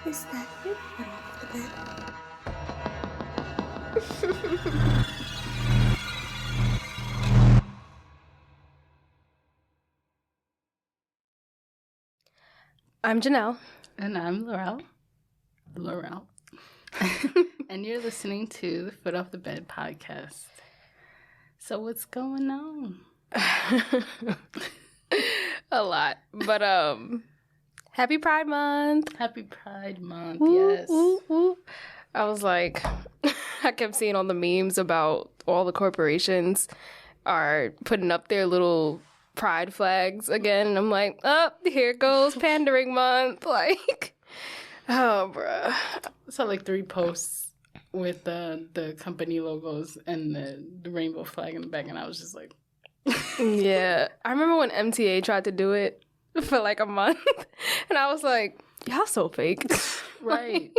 Is that your foot off the bed? I'm Janelle. And I'm Lyurel. And you're listening to the Foot Off the Bed podcast. So what's going on? A lot. But happy Pride Month. Happy Pride Month, Woo, yes. woo, woo. I was like, I kept seeing all the memes about all the corporations are putting up their little pride flags again. And I'm like, oh, here goes pandering month. Like, oh, bruh. So like 3 posts with the company logos and the rainbow flag in the back. And I was just like... Yeah. I remember when MTA tried to do it for like a month. And I was like, y'all so fake. Right.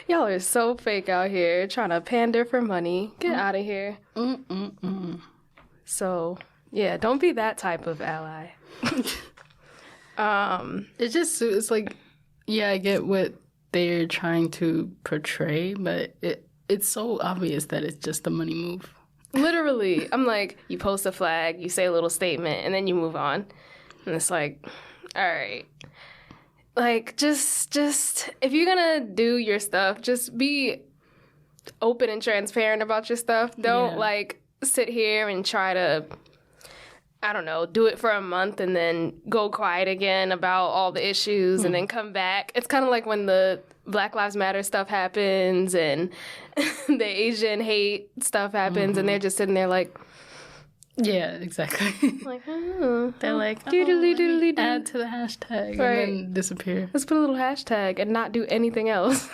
Y'all are so fake out here trying to pander for money. Get out of here. So, yeah, don't be that type of ally. It's like, yeah, I get what they're trying to portray, but it's so obvious that it's just a money move. Literally. I'm like, you post a flag, you say a little statement, and then you move on. And it's like, all right. Like, just if you're gonna do your stuff, just be open and transparent about your stuff. Don't, like, sit here and try to, I don't know, do it for a month and then go quiet again about all the issues and then come back. It's kind of like when the Black Lives Matter stuff happens and the Asian hate stuff happens and they're just sitting there like... Yeah, exactly. Like, they're like, add to the hashtag, right. And then disappear. Let's put a little hashtag and not do anything else.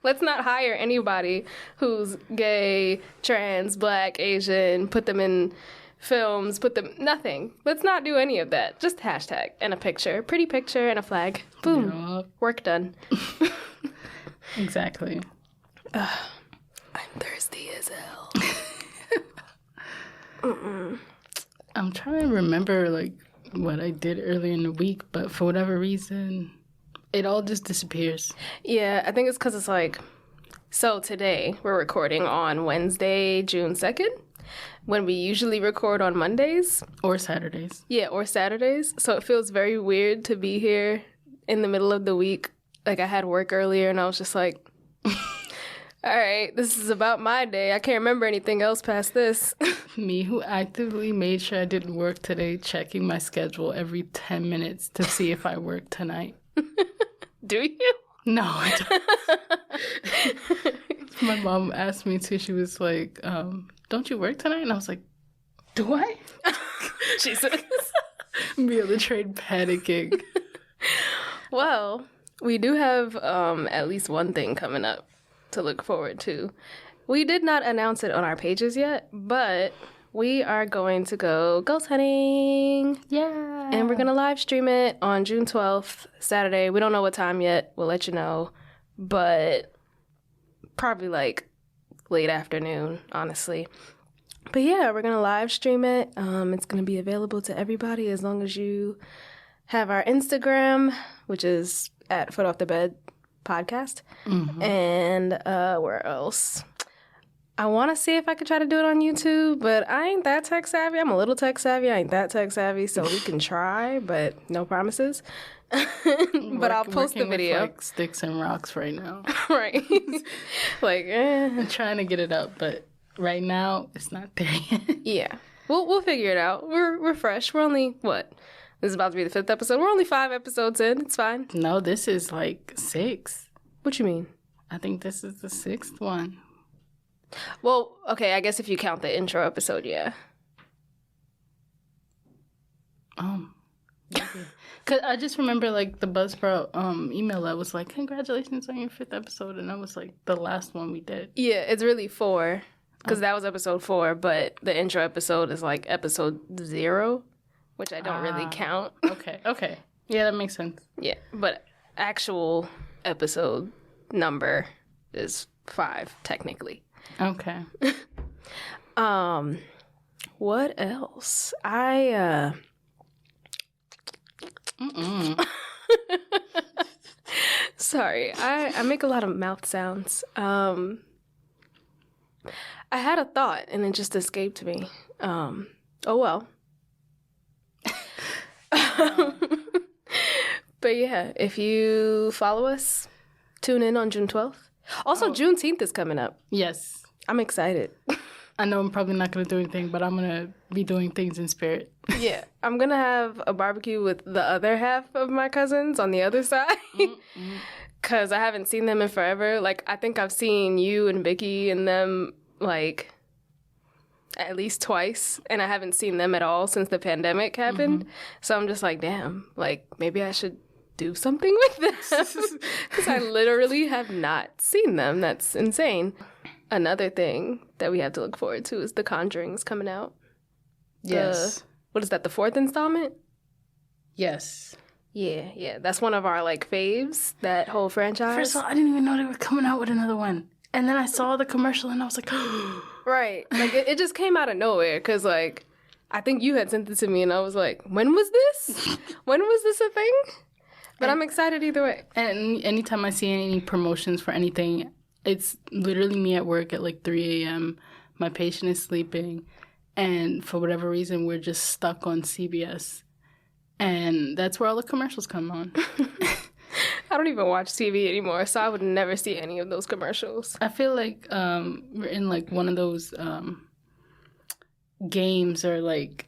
Let's not hire anybody who's gay, trans, Black, Asian, put them in films, nothing. Let's not do any of that. Just hashtag and a picture. Pretty picture and a flag. Boom. Yep. Work done. Exactly. I'm thirsty as hell. I'm trying to remember, like, what I did earlier in the week, but for whatever reason, it all just disappears. Yeah, I think it's because it's like, so today we're recording on Wednesday, June 2nd, when we usually record on Mondays. Or Saturdays. Yeah, or Saturdays. So it feels very weird to be here in the middle of the week. Like, I had work earlier, and I was just like, all right, this is about my day. I can't remember anything else past this. Me, who actively made sure I didn't work today, checking my schedule every 10 minutes to see if I work tonight. Do you? No, I don't. My mom asked me to. She was like, don't you work tonight? And I was like, do I? Jesus. Me on the train panicking. Well, we do have at least one thing coming up to look forward to. We did not announce it on our pages yet, but we are going to go ghost hunting. Yeah. And we're going to live stream it on June 12th, Saturday. We don't know what time yet. We'll let you know. But probably like late afternoon, honestly. But yeah, we're going to live stream it. It's going to be available to everybody as long as you have our Instagram, which is at Foot Off the Bed podcast. And where else? I want to see if I could try to do it on YouTube, but I ain't that tech savvy. I'm a little tech savvy. I ain't that tech savvy, so we can try, but no promises. But I'll post the video. With, like, sticks and rocks right now. Right. Like, I'm trying to get it up, but right now it's not there yet. Yeah. We'll figure it out. We're fresh. We're only, what? This is about to be the 5th episode. We're only 5 episodes in. It's fine. No, this is like 6. What you mean? I think this is the 6th one. Well, okay, I guess if you count the intro episode, yeah. Cause I just remember, like, the Buzzsprout email that was like, congratulations on your 5th episode, and that was, like, the last one we did. Yeah, it's really 4, because that was episode 4, but the intro episode is, like, episode 0, which I don't really count. Okay. Yeah, that makes sense. Yeah, but actual episode number is 5, technically. Okay. What else? Sorry, I make a lot of mouth sounds. I had a thought and it just escaped me. Oh well. But yeah, if you follow us, tune in on June 12th. Also, Juneteenth is coming up. Yes. I'm excited. I know I'm probably not going to do anything, but I'm going to be doing things in spirit. Yeah. I'm going to have a barbecue with the other half of my cousins on the other side. Because I haven't seen them in forever. Like, I think I've seen you and Vicky and them, like, at least twice. And I haven't seen them at all since the pandemic happened. So I'm just like, damn, like, maybe I should do something with them. Because I literally have not seen them. That's insane. Another thing that we have to look forward to is The Conjuring's coming out. Yes. What is that, the 4th installment? Yes. Yeah. That's one of our, like, faves, that whole franchise. First of all, I didn't even know they were coming out with another one. And then I saw the commercial and I was like, Right. Like, it just came out of nowhere because, like, I think you had sent it to me and I was like, when was this? When was this a thing? But I'm excited either way. And anytime I see any promotions for anything, it's literally me at work at like 3 a.m. My patient is sleeping. And for whatever reason, we're just stuck on CBS. And that's where all the commercials come on. I don't even watch TV anymore, so I would never see any of those commercials. I feel like we're in like one of those games or like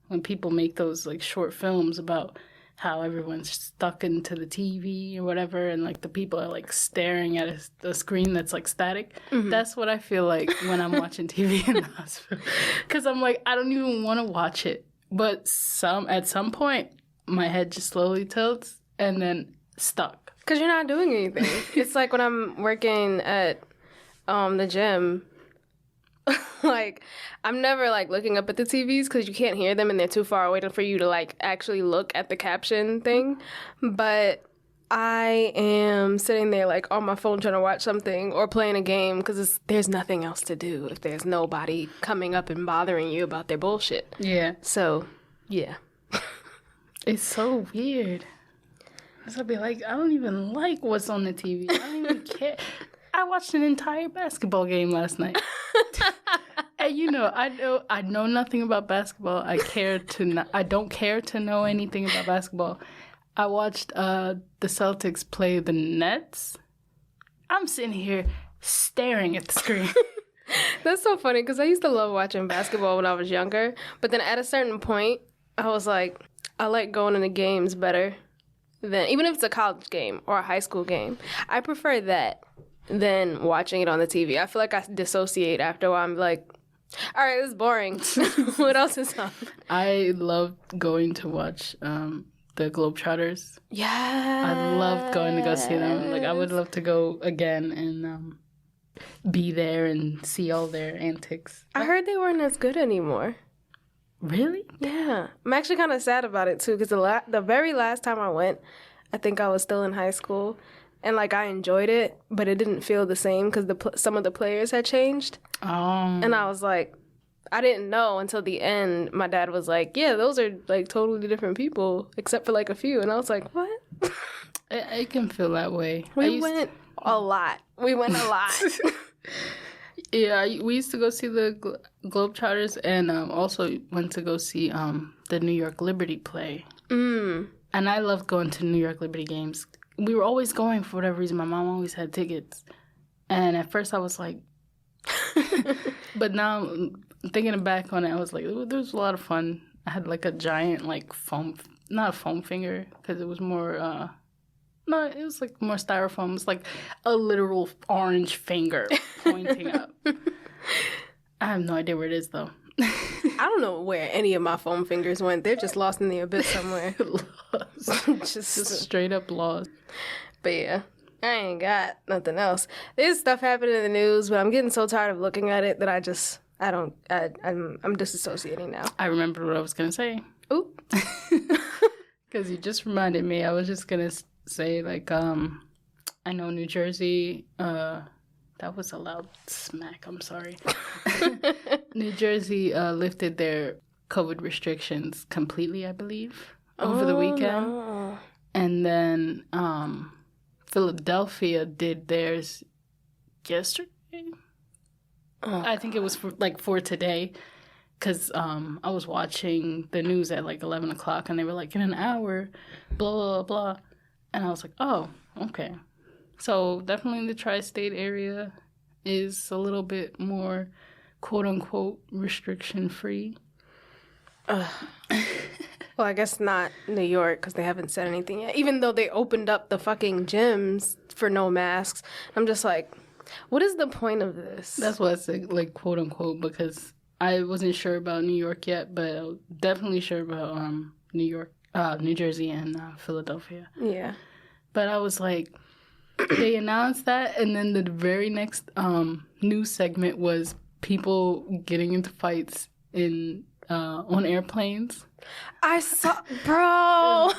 when people make those like short films about how everyone's stuck into the TV or whatever, and like the people are like staring at a screen that's like static. That's what I feel like when I'm watching TV in the hospital. Because I'm like, I don't even want to watch it. But at some point, my head just slowly tilts and then stuck. Because you're not doing anything. It's like when I'm working at the gym. Like, I'm never, like, looking up at the TVs because you can't hear them and they're too far away for you to, like, actually look at the caption thing. But I am sitting there, like, on my phone trying to watch something or playing a game because there's nothing else to do if there's nobody coming up and bothering you about their bullshit. Yeah. So, yeah. It's so weird. So I'll be like, I don't even like what's on the TV. I don't even care. I watched an entire basketball game last night. And you know, I know nothing about basketball. I don't care to know anything about basketball. I watched the Celtics play the Nets. I'm sitting here staring at the screen. That's so funny because I used to love watching basketball when I was younger. But then at a certain point, I was like, I like going to the games better than, even if it's a college game or a high school game. I prefer that than watching it on the TV. I feel like I dissociate after a while. I'm like, all right, this is boring. What else is on? I love going to watch the Globetrotters. Yeah. I love going to go see them. Like, I would love to go again and be there and see all their antics. I heard they weren't as good anymore. Really? Yeah. I'm actually kind of sad about it, too, because the very last time I went, I think I was still in high school. And, like, I enjoyed it, but it didn't feel the same because some of the players had changed. Oh. And I was like, I didn't know until the end. My dad was like, yeah, those are, like, totally different people, except for, like, a few. And I was like, what? It can feel that way. We went a lot. Yeah, we used to go see the Globetrotters and also went to go see the New York Liberty play. And I loved going to New York Liberty games. We were always going for whatever reason. My mom always had tickets. And at first I was like... But now, thinking back on it, I was like, there was a lot of fun. I had like a giant like foam... Not a foam finger, because it was more... No, it was like more styrofoam. It was like a literal orange finger pointing up. I have no idea where it is, though. I don't know where any of my foam fingers went. They're just lost in the abyss somewhere. just straight up lost. But yeah, I ain't got nothing else. There's stuff happening in the news, but I'm getting so tired of looking at it that I'm disassociating now. I remember what I was going to say. Oop. Because you just reminded me. I was just going to say, like, I know New Jersey, that was a loud smack, I'm sorry. New Jersey lifted their COVID restrictions completely, I believe, over the weekend. No. And then Philadelphia did theirs yesterday. I think it was for today. Because I was watching the news at like 11 o'clock and they were like, in an hour, blah, blah, blah. And I was like, oh, okay. So definitely the tri-state area is a little bit more, quote unquote, restriction free. Well, I guess not New York because they haven't said anything yet. Even though they opened up the fucking gyms for no masks. I'm just like, what is the point of this? That's why I said like quote unquote, because I wasn't sure about New York yet, but I was definitely sure about New Jersey and Philadelphia. Yeah. But I was like, they announced that, and then the very next news segment was people getting into fights on airplanes. I saw, bro,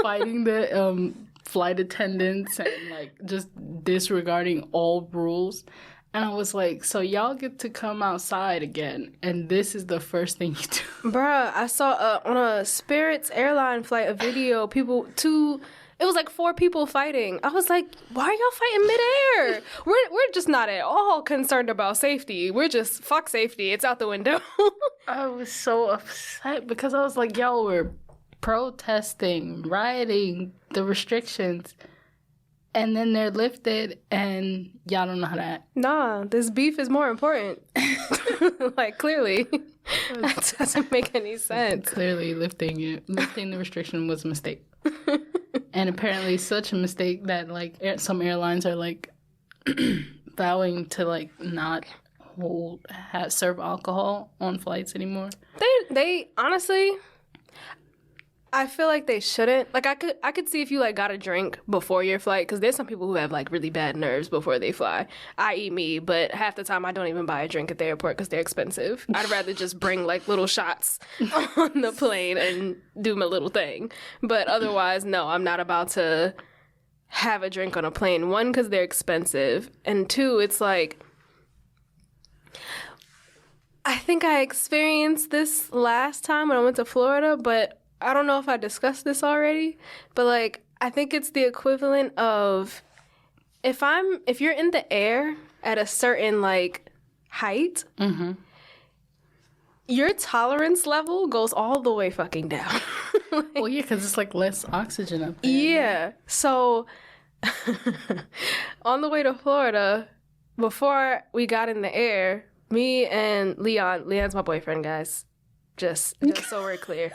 fighting the flight attendants and like just disregarding all rules. And I was like, so y'all get to come outside again, and this is the first thing you do. Bruh, I saw on a Spirit's airline flight a video, it was like 4 people fighting. I was like, why are y'all fighting midair? We're just not at all concerned about safety. We're just, fuck safety, it's out the window. I was so upset because I was like, y'all were protesting, rioting, the restrictions. And then they're lifted, and y'all don't know how to act. Nah, this beef is more important. Like, clearly. That doesn't make any sense. Clearly, lifting the restriction was a mistake. And apparently such a mistake that, like, some airlines are, like, vowing to, like, not serve alcohol on flights anymore. They honestly... I feel like they shouldn't. Like, I could see if you, like, got a drink before your flight, because there's some people who have, like, really bad nerves before they fly, i.e. me, but half the time I don't even buy a drink at the airport because they're expensive. I'd rather just bring, like, little shots on the plane and do my little thing. But otherwise, no, I'm not about to have a drink on a plane. 1, because they're expensive, and 2, it's like... I think I experienced this last time when I went to Florida, but... I don't know if I discussed this already, but, like, I think it's the equivalent of if you're in the air at a certain, like, height, your tolerance level goes all the way fucking down. Like, well, yeah, because it's, like, less oxygen up there. Yeah. So, on the way to Florida, before we got in the air, me and Leon's my boyfriend, guys. Just so we're clear,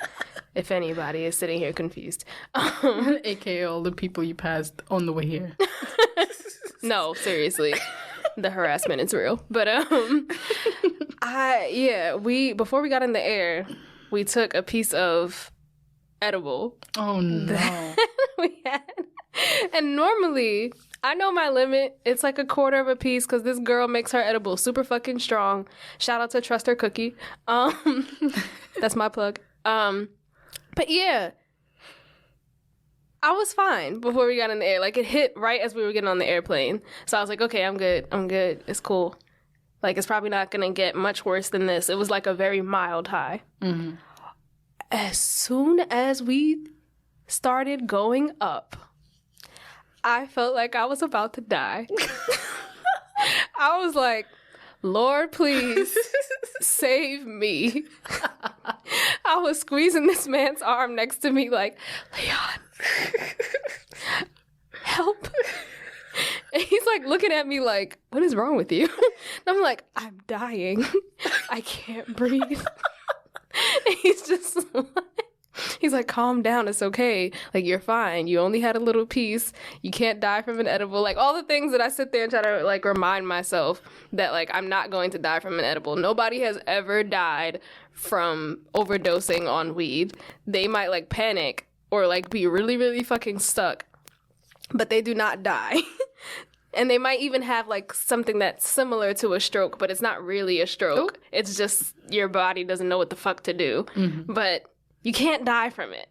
if anybody is sitting here confused. AKA all the people you passed on the way here. No, seriously. The harassment is real. But, before we got in the air, we took a piece of edible. Oh, no. We had. And normally... I know my limit. It's like a quarter of a piece because this girl makes her edible super fucking strong. Shout out to Trust Her Cookie. That's my plug. But yeah, I was fine before we got in the air. Like, it hit right as we were getting on the airplane. So I was like, okay, I'm good. It's cool. Like, it's probably not going to get much worse than this. It was like a very mild high. Mm-hmm. As soon as we started going up, I felt like I was about to die. I was like, Lord, please save me. I was squeezing this man's arm next to me like, Leon, help. And he's like looking at me like, what is wrong with you? And I'm like, I'm dying. I can't breathe. And he's like, calm down, it's okay. Like, you're fine. You only had a little piece. You can't die from an edible. Like, all the things that I sit there and try to, like, remind myself that, like, I'm not going to die from an edible. Nobody has ever died from overdosing on weed. They might, like, panic or, like, be really, really fucking stuck. But they do not die. And they might even have, like, something that's similar to a stroke, but it's not really a stroke. Ooh. It's just your body doesn't know what the fuck to do. Mm-hmm. But you can't die from it.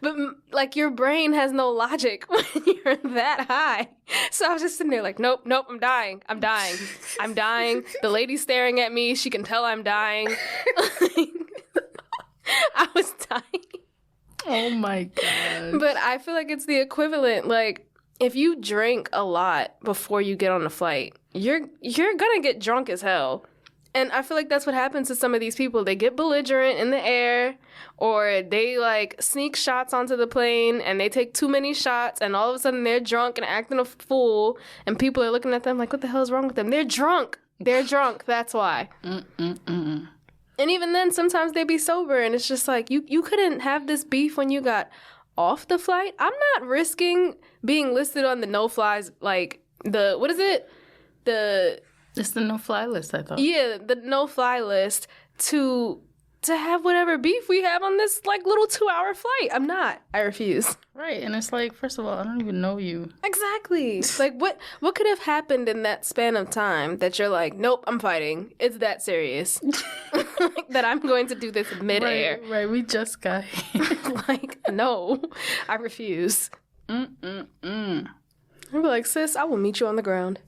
But, like, your brain has no logic when you're that high. So I was just sitting there like, nope, I'm dying. The lady's staring at me. She can tell I'm dying. I was dying. Oh, my God. But I feel like it's the equivalent. Like, if you drink a lot before you get on the flight, you're gonna get drunk as hell. And I feel like that's what happens to some of these people. They get belligerent in the air, or they like sneak shots onto the plane and they take too many shots, and all of a sudden they're drunk and acting a fool, and people are looking at them like, what the hell is wrong with them? They're drunk. They're drunk. That's why. And even then, sometimes they be sober, and it's just like, you couldn't have this beef when you got off the flight. I'm not risking being listed on the no-flies, like what is it? It's the no-fly list, I thought. Yeah, the no-fly list to have whatever beef we have on this, like, little 2-hour flight. I'm not. I refuse. Right, and it's like, first of all, I don't even know you. Exactly. Like, what could have happened in that span of time that you're like, nope, I'm fighting. It's that serious. That I'm going to do this midair. Right, we just got here. Like, no, I refuse. I'd be like, sis, I will meet you on the ground.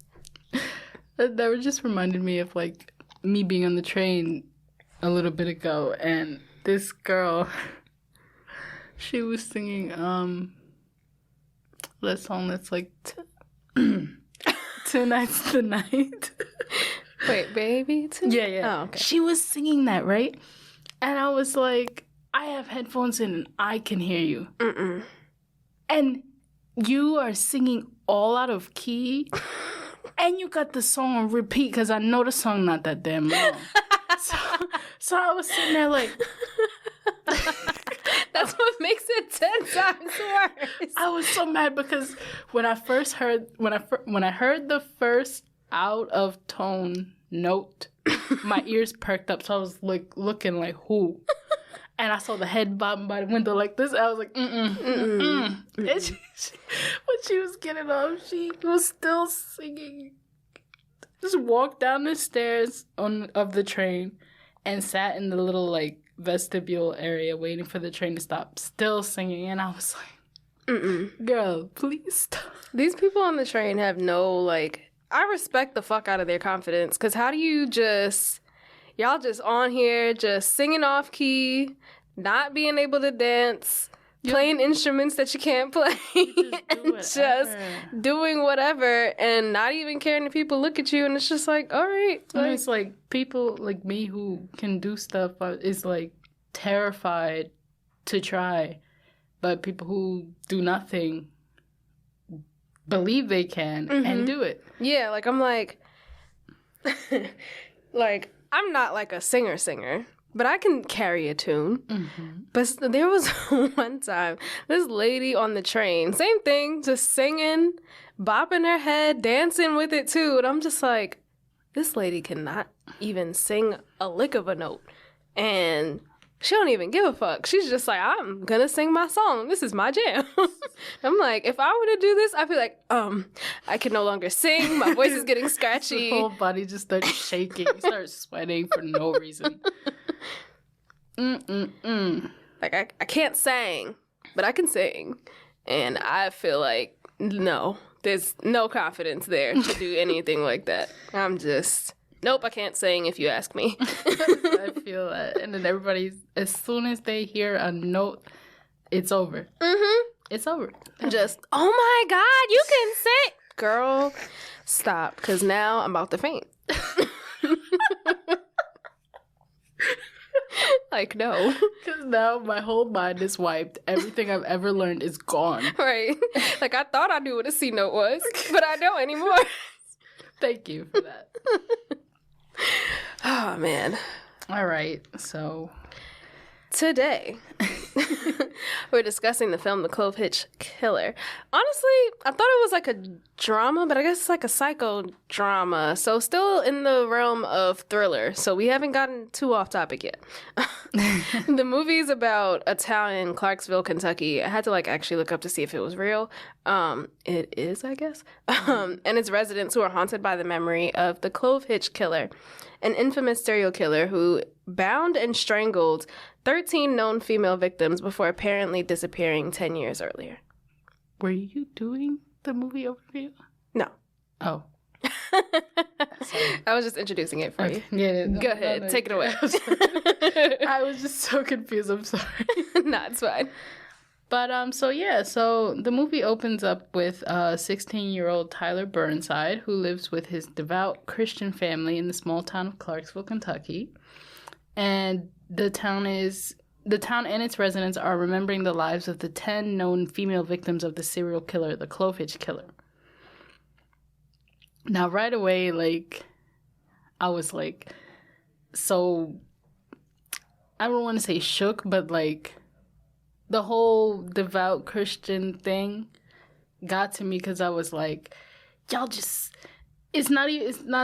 That just reminded me of, like, me being on the train a little bit ago, and this girl, she was singing that song that's like Tonight's the Night. Wait, baby? Yeah. Oh, okay. She was singing that, right? And I was like, I have headphones in and I can hear you. And you are singing all out of key. And you got the song on repeat, because I know the song not that damn long. So I was sitting there like... That's what makes it 10 times worse. I was so mad because when I heard the first out of tone note, my ears perked up. So I was like looking like, who? And I saw the head bobbing by the window like this. I was like, And when she was getting off, she was still singing. Just walked down the stairs of the train and sat in the little like vestibule area waiting for the train to stop, still singing. And I was like, girl, please stop. These people on the train have no, like, I respect the fuck out of their confidence, because how do you y'all just on here, just singing off key, not being able to dance, playing instruments that you can't play, and just doing whatever, and not even caring if people look at you, and it's just like, all right. Like, it's like people like me who can do stuff is like terrified to try, but people who do nothing believe they can and do it. Yeah, like I'm like, like I'm not like a singer, but I can carry a tune. But there was one time, this lady on the train, same thing, just singing, bopping her head, dancing with it too. And I'm just like, this lady cannot even sing a lick of a note. And she don't even give a fuck. She's just like, I'm gonna sing my song. This is my jam. I'm like, if I were to do this, I'd be like, I can no longer sing. My voice is getting scratchy. Your whole body just starts shaking. You start sweating for no reason. Like, I can't sing, but I can sing. And I feel like, no, there's no confidence there to do anything like that. I'm just... Nope, I can't sing if you ask me. I feel that. And then everybody, as soon as they hear a note, it's over. It's over. Just, oh my God, you can sing. Girl, stop, because now I'm about to faint. Like, no. Because now my whole mind is wiped. Everything I've ever learned is gone. Right. Like, I thought I knew what a C note was, but I don't anymore. Thank you for that. Oh, man. All right, so... Today, we're discussing the film The Clovehitch Killer. Honestly, I thought it was like a drama, but I guess it's like a psychodrama. So still in the realm of thriller. So we haven't gotten too off topic yet. The movie's about a town in Clarksville, Kentucky. I had to like actually look up to see if it was real. It is, I guess. And its residents who are haunted by the memory of the Clovehitch Killer, an infamous serial killer who bound and strangled 13 known female victims before apparently disappearing 10 years earlier. Were you doing the movie overview? No. Oh. I was just introducing it for you. Yeah. Go ahead. Take it away. I was just so confused. I'm sorry. No, it's fine. But so the movie opens up with 16-year-old Tyler Burnside, who lives with his devout Christian family in the small town of Clarksville, Kentucky. And the town and its residents are remembering the lives of the 10 known female victims of the serial killer, the Clovehitch Killer. Now, right away, like, I was like, so, I don't want to say shook, but like, the whole devout Christian thing got to me because I was like, y'all just, it's not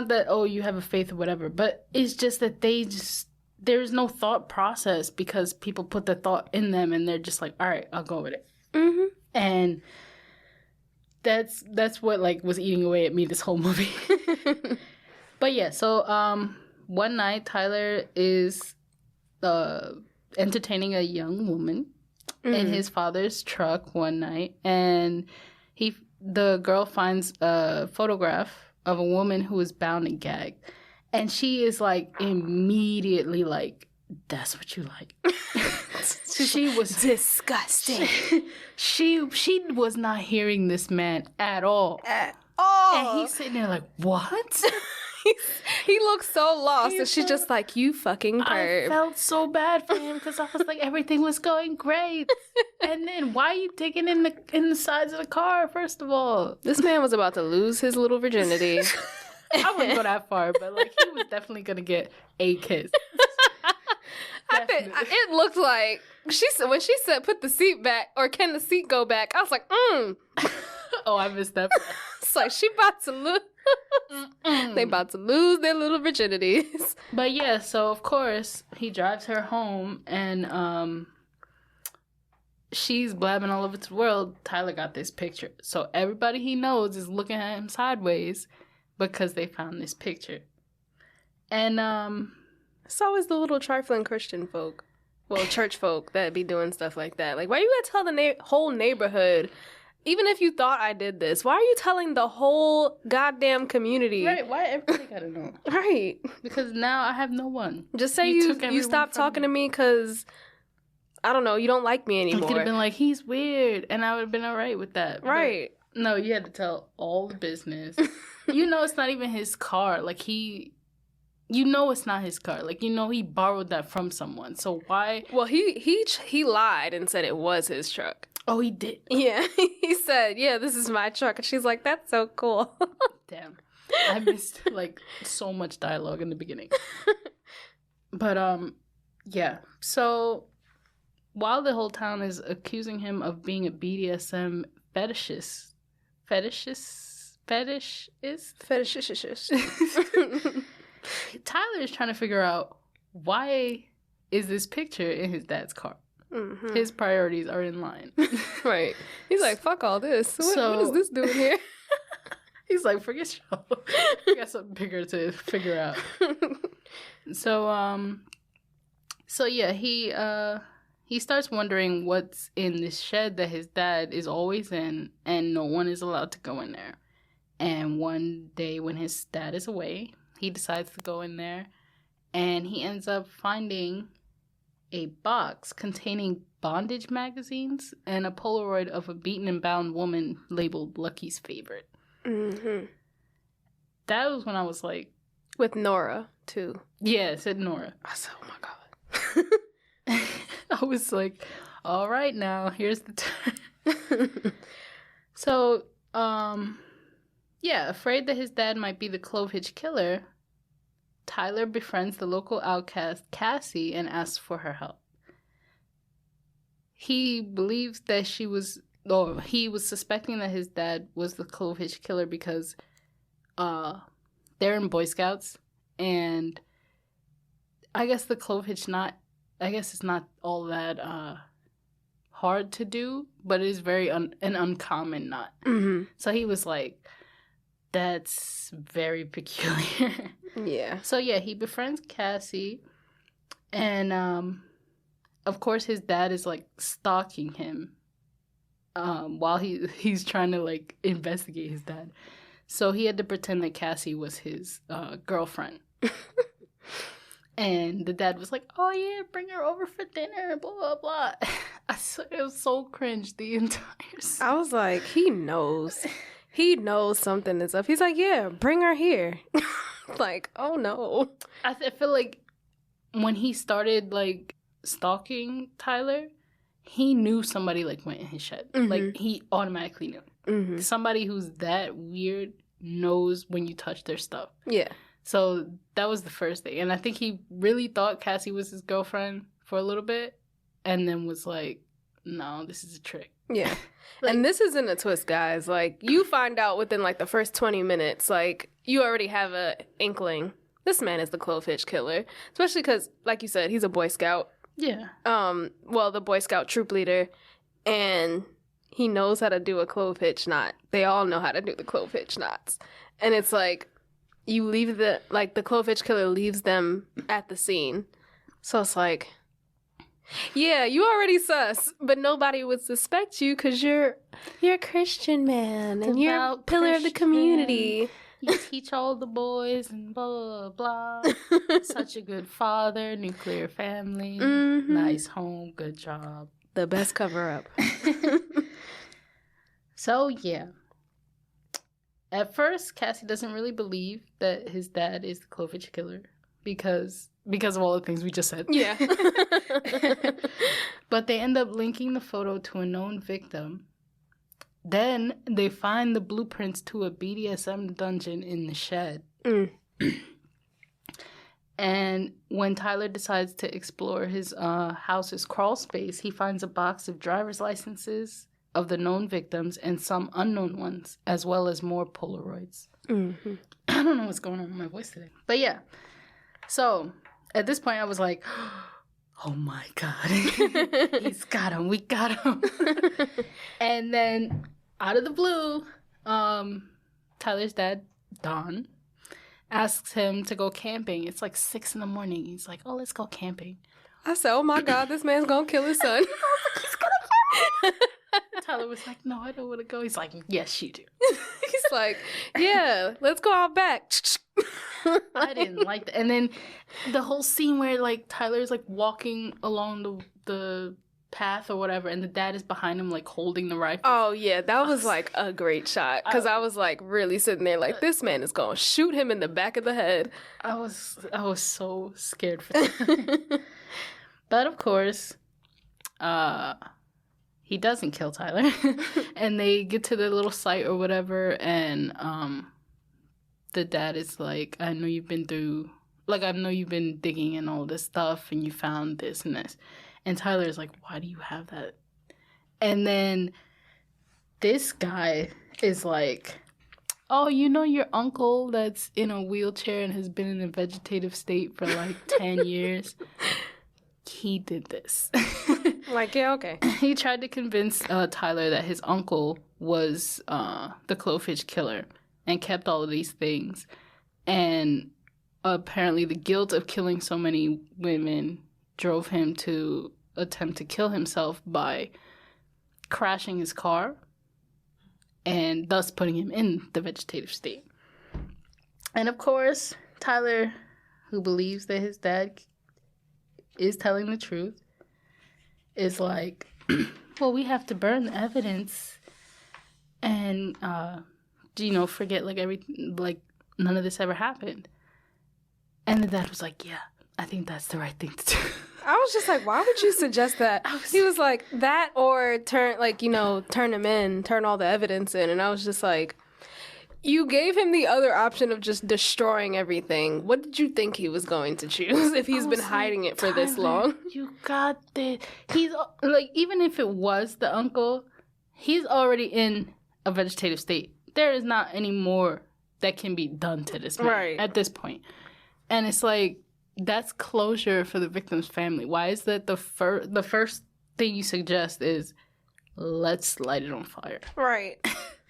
that, oh, you have a faith or whatever, but it's just that there's no thought process because people put the thought in them and they're just like, all right, I'll go with it. Mm-hmm. And that's what like was eating away at me this whole movie. But yeah, so one night Tyler is entertaining a young woman in his father's truck one night, and the girl finds a photograph of a woman who is bound and gagged, and she is like immediately like, that's what you like. She was disgusting. She was not hearing this man at all. And he's sitting there like, what? He looks so lost, and she's just like, you fucking perv. I felt so bad for him because I was like, everything was going great, and then why are you digging in the sides of the car? First of all, this man was about to lose his little virginity. I wouldn't go that far, but like he was definitely gonna get a kiss. It looked like when she said put the seat back or can the seat go back, I was like, Oh, I missed that. It's like she about to lose. They about to lose their little virginities. But yeah, so of course he drives her home, and she's blabbing all over the world. Tyler got this picture, so everybody he knows is looking at him sideways because they found this picture. And it's always the little trifling Christian folk, well, church folk that be doing stuff like that. Like, why you gotta tell the whole neighborhood? Even if you thought I did this, why are you telling the whole goddamn community? Right, why everybody gotta know? Right. Because now I have no one. Just say you stopped talking to me because, I don't know, you don't like me anymore. You could have been like, he's weird, and I would have been all right with that. Right. But no, you had to tell all the business. You know it's not even his car. Like, you know it's not his car. Like, you know he borrowed that from someone. So why? Well, he lied and said it was his truck. Oh, he did? Yeah. He said, yeah, this is my truck. And she's like, that's so cool. Damn. I missed, like, so much dialogue in the beginning. But, yeah. So, while the whole town is accusing him of being a BDSM fetishist. Tyler is trying to figure out why is this picture in his dad's car. Mm-hmm. His priorities are in line. Right. He's like, fuck all this. What is this doing here? He's like, forget y'all. We got something bigger to figure out. So yeah, he starts wondering what's in this shed that his dad is always in, and no one is allowed to go in there. And one day when his dad is away, he decides to go in there, and he ends up finding a box containing bondage magazines and a Polaroid of a beaten and bound woman labeled Lucky's favorite. Mm-hmm. That was when I was like... With Nora, too. Yeah, it said Nora. I said, oh my God. I was like, all right now, here's the turn. So, yeah, afraid that his dad might be the Clovehitch Killer, Tyler befriends the local outcast Cassie and asks for her help. He believes that he was suspecting that his dad was the Clovehitch Killer because they're in Boy Scouts, and I guess the Clovehitch it's not all that hard to do, but it is very an uncommon knot. Mm-hmm. So he was like, that's very peculiar. Yeah. So yeah, he befriends Cassie, and of course his dad is like stalking him while he's trying to like investigate his dad. So he had to pretend that Cassie was his girlfriend. And the dad was like, oh yeah, bring her over for dinner, blah, blah, blah. It was so cringe the entire scene. I was like, he knows. He knows something is up. He's like, yeah, bring her here. Like, oh no. I feel like when he started like stalking Tyler, he knew somebody like went in his shed. Mm-hmm. Like he automatically knew. Mm-hmm. Somebody who's that weird knows when you touch their stuff. Yeah. So that was the first thing. And I think he really thought Cassie was his girlfriend for a little bit and then was like, no, this is a trick. Yeah. And this isn't a twist, guys. Like, you find out within, like, the first 20 minutes, like, you already have a inkling. This man is the Clovehitch Killer. Especially because, like you said, he's a Boy Scout. Yeah. Well, the Boy Scout troop leader. And he knows how to do a Clovehitch knot. They all know how to do the Clovehitch knots. And it's like, you leave the Clovehitch Killer leaves them at the scene. So it's like... Yeah, you already sus, but nobody would suspect you because you're a Christian man and you're a pillar of the community. You teach all the boys and blah, blah, blah. Such a good father, nuclear family, nice home, good job. The best cover-up. So, yeah. At first, Cassie doesn't really believe that his dad is the Clovehitch Killer because of all the things we just said. Yeah. But they end up linking the photo to a known victim. Then they find the blueprints to a BDSM dungeon in the shed. And when Tyler decides to explore his house's crawl space, he finds a box of driver's licenses of the known victims and some unknown ones, as well as more Polaroids. Mm-hmm. I don't know what's going on with my voice today. But yeah. So at this point, I was like, oh my God. He's got him. We got him. And then out of the blue, Tyler's dad, Don, asks him to go camping. It's like 6 a.m. He's like, oh, let's go camping. I said, oh my God, this man's going to kill his son. He's going to kill me. Tyler was like, no, I don't want to go. He's like, yes, you do. He's like, yeah, let's go out back. I didn't like that. And then the whole scene where like Tyler's like walking along the path or whatever, and the dad is behind him like holding the rifle. Oh yeah, that was like a great shot because I was like really sitting there like this man is gonna shoot him in the back of the head. I was so scared for that. But of course, he doesn't kill Tyler, and they get to the little site or whatever, and the dad is like, I know you've been digging and all this stuff, and you found this and this. And Tyler is like, why do you have that? And then this guy is like, oh, you know your uncle that's in a wheelchair and has been in a vegetative state for like 10 years? He did this. Like, yeah, okay. He tried to convince Tyler that his uncle was the Clovehitch Killer and kept all of these things. And apparently the guilt of killing so many women drove him to attempt to kill himself by crashing his car and thus putting him in the vegetative state. And of course, Tyler, who believes that his dad is telling the truth, is like, well, we have to burn the evidence and, forget like none of this ever happened. And the dad was like, yeah, I think that's the right thing to do. I was just like, why would you suggest that? He was like, that or turn him in, turn all the evidence in. And I was just like, you gave him the other option of just destroying everything. What did you think he was going to choose if he's been hiding it for this long? You got this. He's like, even if it was the uncle, he's already in a vegetative state. There is not any more that can be done to this man at this point. And it's like, that's closure for the victim's family. Why is that the first thing you suggest is, let's light it on fire? Right.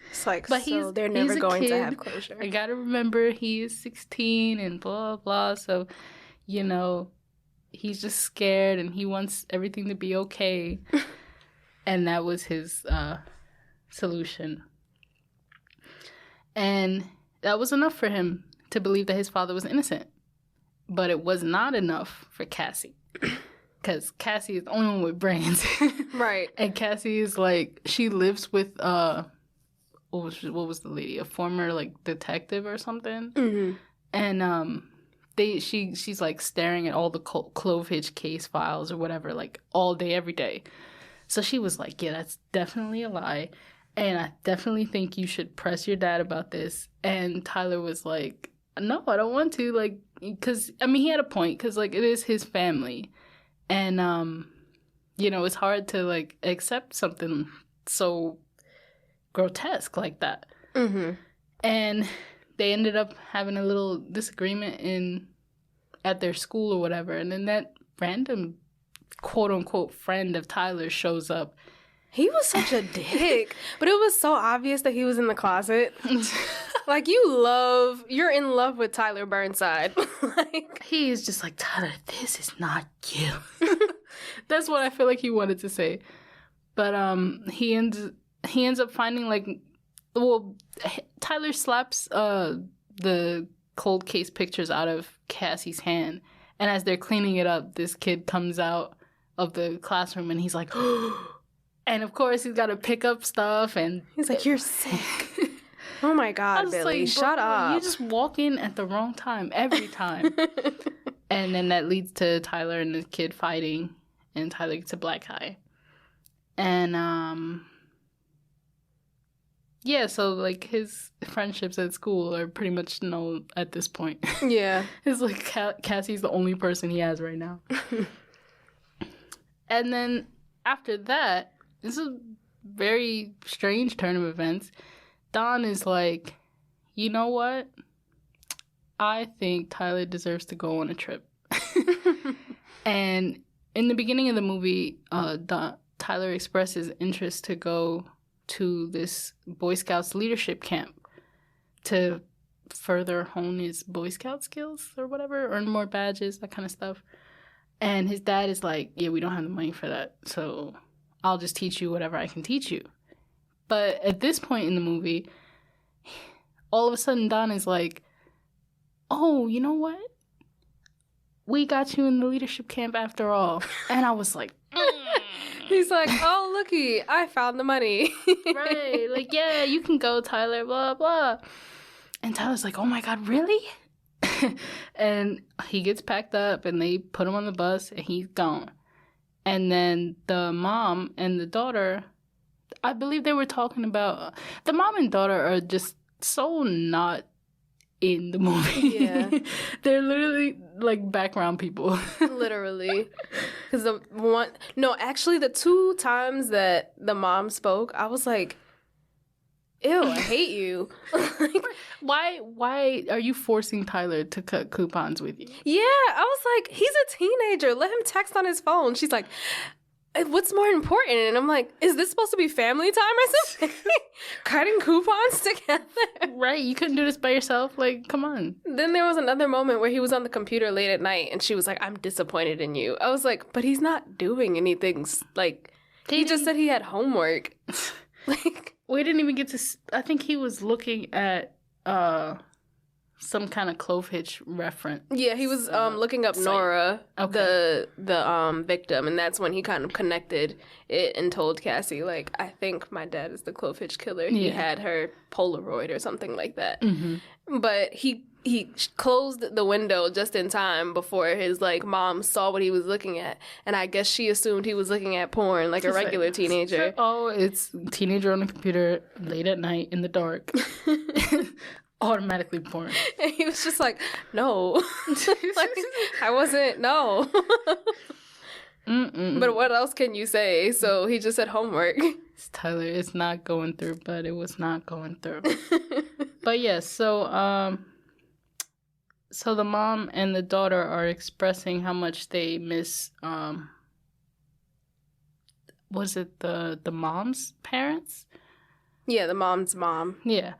It's like, but they're never he's going to have closure. I gotta remember he is 16 and blah, blah. So, he's just scared and he wants everything to be okay. And that was his solution. And that was enough for him to believe that his father was innocent. But it was not enough for Cassie. because Cassie is the only one with brains. Right. And Cassie is like, she lives with, what was the lady? A former, like, detective or something? Mm-hmm. And, she's like staring at all the Clovehitch case files or whatever, like all day, every day. So she was like, yeah, that's definitely a lie. And I definitely think you should press your dad about this. And Tyler was like, no, I don't want to. Like, because, I mean, he had a point because, like, it is his family. And, you know, it's hard to, like, accept something so grotesque like that. Mm-hmm. And they ended up having a little disagreement at their school or whatever. And then that random quote-unquote friend of Tyler shows up. He was such a dick. But it was so obvious that he was in the closet. Like, you're in love with Tyler Burnside. Like, he is just like, Tyler, this is not you. That's what I feel like he wanted to say. But he ends up finding, like, well, Tyler slaps the cold case pictures out of Cassie's hand. And as they're cleaning it up, this kid comes out of the classroom and he's like, and of course he's got to pick up stuff and he's like, you're sick. Oh my God, Billy, like, shut up. You just walk in at the wrong time every time. And then that leads to Tyler and the kid fighting, and Tyler gets a black eye. And yeah, so like his friendships at school are pretty much known at this point. Yeah. It's like Cassie's the only person he has right now. And then after that, this is a very strange turn of events. Don is like, you know what? I think Tyler deserves to go on a trip. And in the beginning of the movie, Tyler expresses interest to go to this Boy Scouts leadership camp to further hone his Boy Scout skills or whatever, earn more badges, that kind of stuff. And his dad is like, yeah, we don't have the money for that, so I'll just teach you whatever I can teach you. But at this point in the movie, all of a sudden Don is like, oh, you know what? We got you in the leadership camp after all. And I was like, He's like, oh, looky, I found the money. right, like, yeah, you can go, Tyler, blah, blah. And Tyler's like, oh my God, really? And he gets packed up and they put him on the bus and he's gone. And then the mom and the daughter, I believe they were talking about, the mom and daughter are just so not in the movie. Yeah. They're literally like background people. Literally. Because the 2 times that the mom spoke, I was like, ew, I hate you. Like, why are you forcing Tyler to cut coupons with you? yeah, I was like, he's a teenager. Let him text on his phone. She's like, what's more important? And I'm like, is this supposed to be family time or something? Cutting coupons together? Right, you couldn't do this by yourself? Like, come on. Then there was another moment where he was on the computer late at night and she was like, I'm disappointed in you. I was like, but he's not doing anything. Like, he just said he had homework. Like, we didn't even get to, I think he was looking at some kind of Clovehitch reference. yeah, he was looking up Nora, the victim, and that's when he kind of connected it and told Cassie, like, I think my dad is the Clovehitch Killer. He had her Polaroid or something like that. Mm-hmm. But he closed the window just in time before his, like, mom saw what he was looking at, and I guess she assumed he was looking at porn like a regular teenager. Oh, it's teenager on the computer late at night in the dark. Automatically porn. And he was just like, no. Like, I wasn't, no. But what else can you say? So he just said homework. Tyler, it's not going through, but it was not going through. But yes, so the mom and the daughter are expressing how much they miss, was it the mom's parents? Yeah, the mom's mom. Yeah.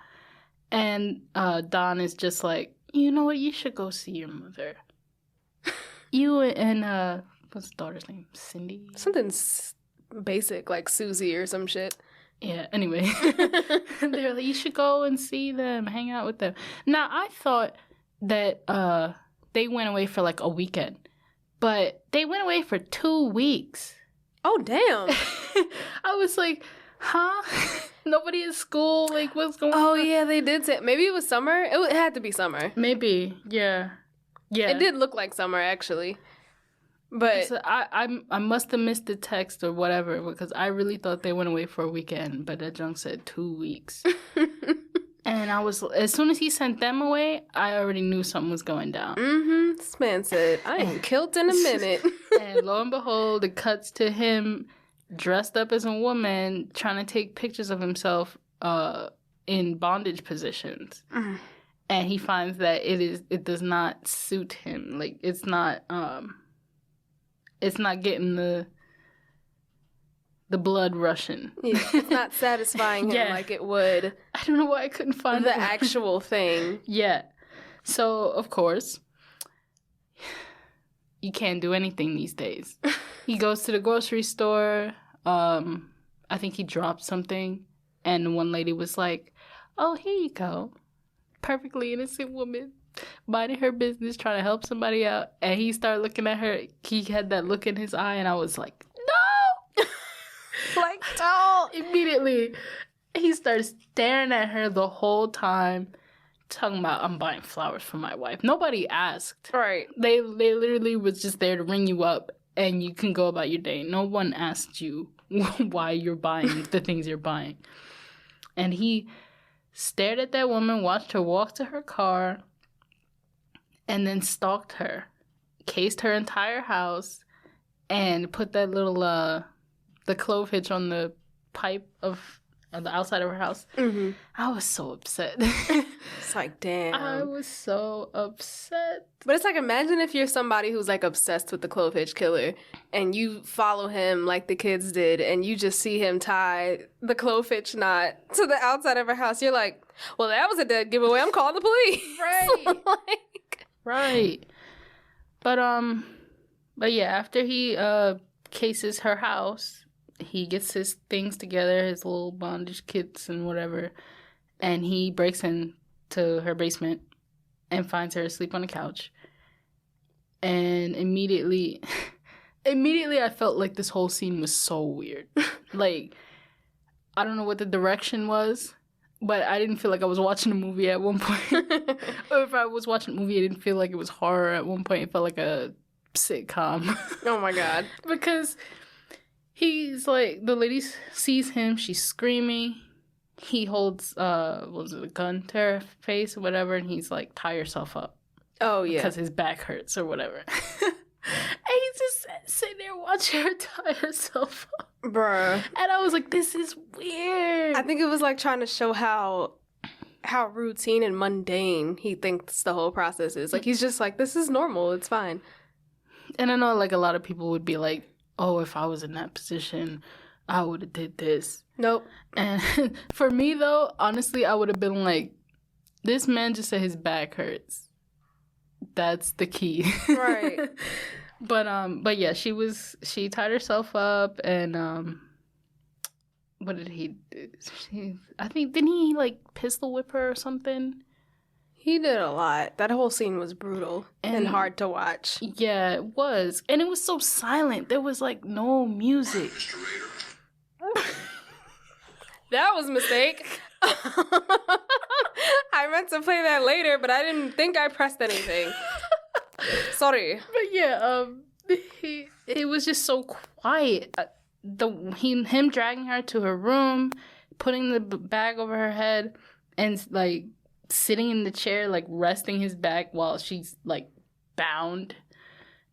And Don is just like, you know what? You should go see your mother. You and, what's the daughter's name? Cindy? Something basic, like Susie or some shit. Yeah, anyway. They're like, you should go and see them, hang out with them. Now, I thought that they went away for like a weekend. But they went away for 2 weeks. Oh, damn. I was like, huh? Nobody at school? Like, what's going on? Oh, yeah, they did say... Maybe it was summer? It had to be summer. Maybe, yeah. Yeah. It did look like summer, actually. But... So I must have missed the text or whatever, because I really thought they went away for a weekend, but that junk said 2 weeks. And I was... As soon as he sent them away, I already knew something was going down. Mm-hmm. This man said, I am killed in a minute. And lo and behold, it cuts to him dressed up as a woman trying to take pictures of himself in bondage positions. Mm. And he finds that it does not suit him. Like, it's not getting the blood rushing. Yeah, it's not satisfying him like it would. I don't know why I couldn't find the actual thing. Yeah. So, of course, you can't do anything these days. He goes to the grocery store. I think he dropped something, and one lady was like, "Oh, here you go." Perfectly innocent woman, minding her business, trying to help somebody out. And he started looking at her. He had that look in his eye, and I was like, "No!" Like, don't. Immediately, he started staring at her the whole time, talking about, "I'm buying flowers for my wife." Nobody asked. Right. They literally was just there to ring you up, and you can go about your day. No one asked you why you're buying the things you're buying. And he stared at that woman, watched her walk to her car, and then stalked her, cased her entire house, and put that little, the clove hitch on the pipe of the outside of her house. Mm-hmm. I was so upset. It's like, damn. I was so upset. But it's like, imagine if you're somebody who's like obsessed with the Clovehitch Killer and you follow him like the kids did and you just see him tie the Clovehitch knot to the outside of her house. You're like, well, that was a dead giveaway. I'm calling the police. Right. Like... Right. But yeah, after he cases her house, he gets his things together, his little bondage kits and whatever, and he breaks into her basement and finds her asleep on the couch. And immediately I felt like this whole scene was so weird. Like, I don't know what the direction was, but I didn't feel like I was watching a movie at one point. Or if I was watching a movie, I didn't feel like it was horror at one point. It felt like a sitcom. Oh my God. Because he's like, the lady sees him, she's screaming. He holds, a gun to her face or whatever, and he's like, tie yourself up. Oh, yeah. Because his back hurts or whatever. And he's just sitting there watching her tie herself up. Bruh. And I was like, this is weird. I think it was like trying to show how routine and mundane he thinks the whole process is. Like, he's just like, this is normal, it's fine. And I know, like, a lot of people would be like, oh, if I was in that position, I would have did this. Nope. And for me, though, honestly, I would have been like, this man just said his back hurts. That's the key. Right. But yeah, she tied herself up, and what did he do? Didn't he like pistol whip her or something? He did a lot. That whole scene was brutal and hard to watch. Yeah, it was. And it was so silent. There was like no music. That was a mistake. I meant to play that later, but I didn't think I pressed anything. Sorry. But yeah, it was just so quiet. Him dragging her to her room, putting the bag over her head, and like sitting in the chair, like resting his back while she's like bound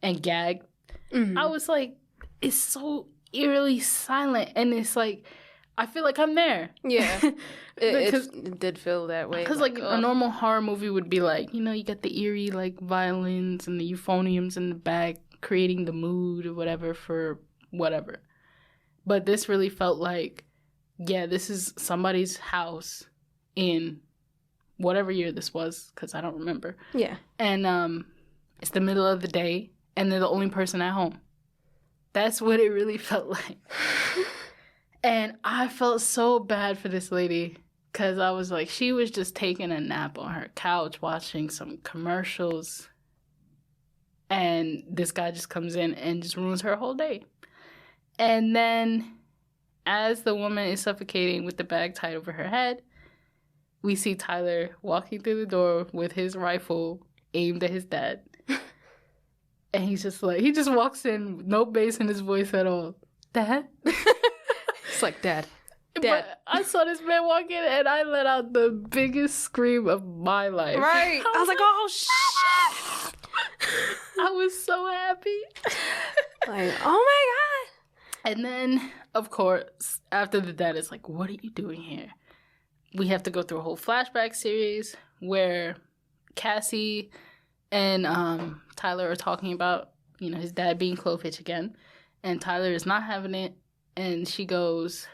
and gagged. Mm-hmm. I was like, it's so eerily silent, and it's like, I feel like I'm there. Yeah. It did feel that way. Because, like, a normal horror movie would be like, you know, you got the eerie, like, violins and the euphoniums in the back creating the mood or whatever for whatever. But this really felt like, yeah, this is somebody's house in whatever year this was, because I don't remember. Yeah. And it's the middle of the day, and they're the only person at home. That's what it really felt like. And I felt so bad for this lady, because I was like, she was just taking a nap on her couch, watching some commercials. And this guy just comes in and just ruins her whole day. And then as the woman is suffocating with the bag tied over her head, we see Tyler walking through the door with his rifle aimed at his dad. And he's just like, he just walks in with no bass in his voice at all. Dad? It's like, Dad. Dad. But I saw this man walk in and I let out the biggest scream of my life. Right. I was like, oh, shit. I was so happy. Like, oh my God. And then, of course, after the dad is like, what are you doing here? We have to go through a whole flashback series where Cassie and Tyler are talking about, his dad being Clovehitch again. And Tyler is not having it. And she goes,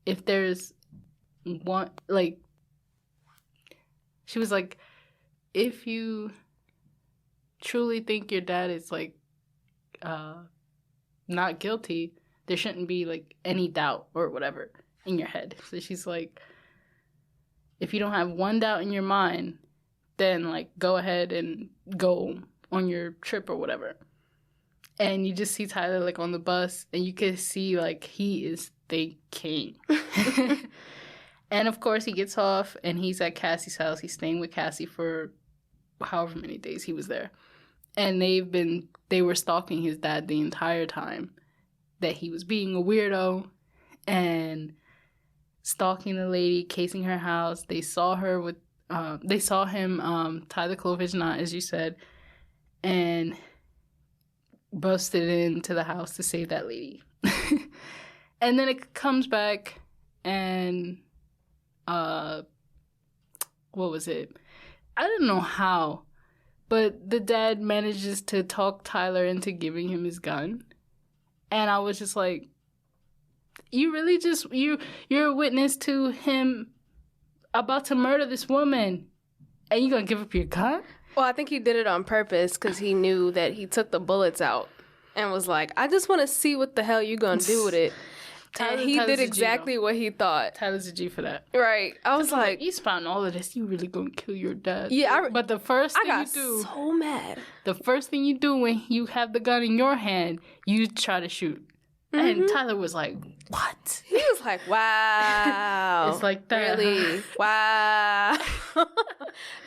if there's one, like, she was like, if you truly think your dad is, like, not guilty, there shouldn't be, like, any doubt or whatever in your head. So she's like, if you don't have one doubt in your mind, then, like, go ahead and go on your trip or whatever. And you just see Tyler, like, on the bus, and you can see, like, he is thinking. And, of course, he gets off, and he's at Cassie's house. He's staying with Cassie for however many days he was there. And they were stalking his dad the entire time that he was being a weirdo and stalking the lady, casing her house. They saw her with, they saw him tie the Clovehitch knot, as you said, and busted into the house to save that lady. And then it comes back and, what was it? I don't know how, but the dad manages to talk Tyler into giving him his gun. And I was just like, you really just, you're a witness to him about to murder this woman, and you're going to give up your gun? Well, I think he did it on purpose because he knew that he took the bullets out and was like, I just want to see what the hell you going to do with it. And he did exactly what he thought. Tyler's a G for that. Right. I was like, you spouting all of this, you really gonna kill your dad. Yeah. But the first thing you do, so mad. The first thing you do when you have the gun in your hand, you try to shoot. Mm-hmm. And Tyler was like, what? He was like, wow. It's like that. Really? Wow.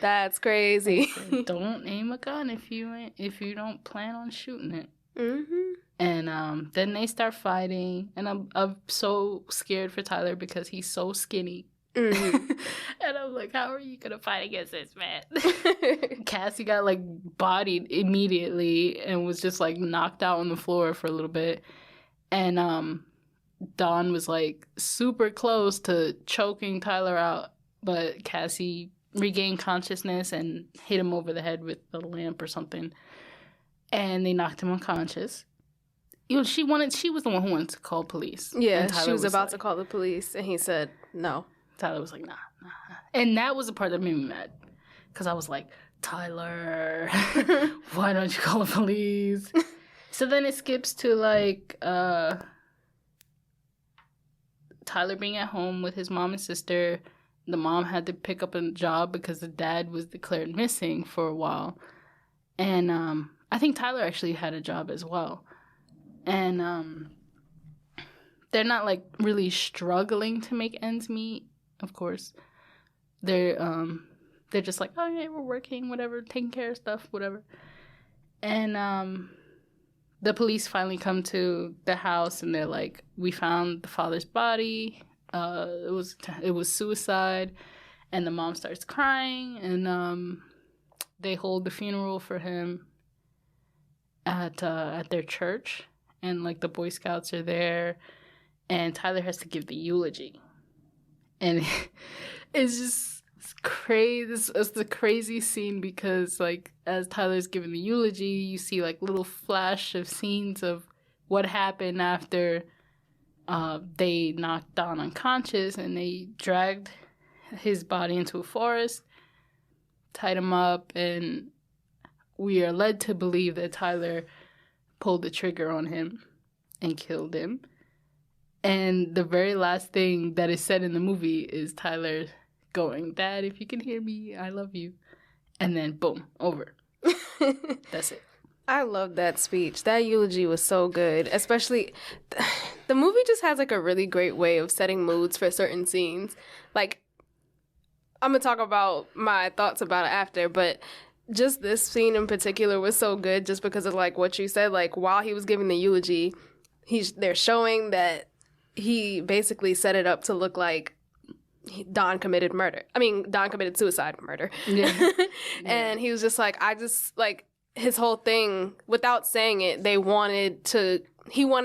That's crazy. Don't aim a gun if you don't plan on shooting it. Mm-hmm. And then they start fighting, and I'm so scared for Tyler because he's so skinny. Mm-hmm. And I'm like, how are you gonna fight against this man? Cassie got like bodied immediately and was just like knocked out on the floor for a little bit. And Dawn was like super close to choking Tyler out, but Cassie regained consciousness and hit him over the head with a lamp or something. And they knocked him unconscious. She was the one who wanted to call police. Yeah, she was about to call the police, and he said no. Tyler was like, nah. And that was the part that made me mad. Because I was like, Tyler, why don't you call the police? So then it skips to, like, Tyler being at home with his mom and sister. The mom had to pick up a job because the dad was declared missing for a while. And I think Tyler actually had a job as well. And they're not, like, really struggling to make ends meet, of course. They're just like, oh, yeah, we're working, whatever, taking care of stuff, whatever. And the police finally come to the house, and they're like, we found the father's body. It was suicide. And the mom starts crying, and they hold the funeral for him at their church. And, like, the Boy Scouts are there, and Tyler has to give the eulogy. And it's just crazy. It's the crazy scene because, like, as Tyler's giving the eulogy, you see, like, little flash of scenes of what happened after they knocked Don unconscious, and they dragged his body into a forest, tied him up, and we are led to believe that Tyler pulled the trigger on him and killed him. And the very last thing that is said in the movie is Tyler going, Dad, if you can hear me, I love you. And then, boom, over. That's it. I love that speech. That eulogy was so good. Especially, the movie just has like a really great way of setting moods for certain scenes. Like, I'm gonna talk about my thoughts about it after, but just this scene in particular was so good just because of like what you said. Like, while he was giving the eulogy, they're showing that he basically set it up to look like Don committed suicide murder. Yeah. And he was just like, his whole thing, without saying it, he wanted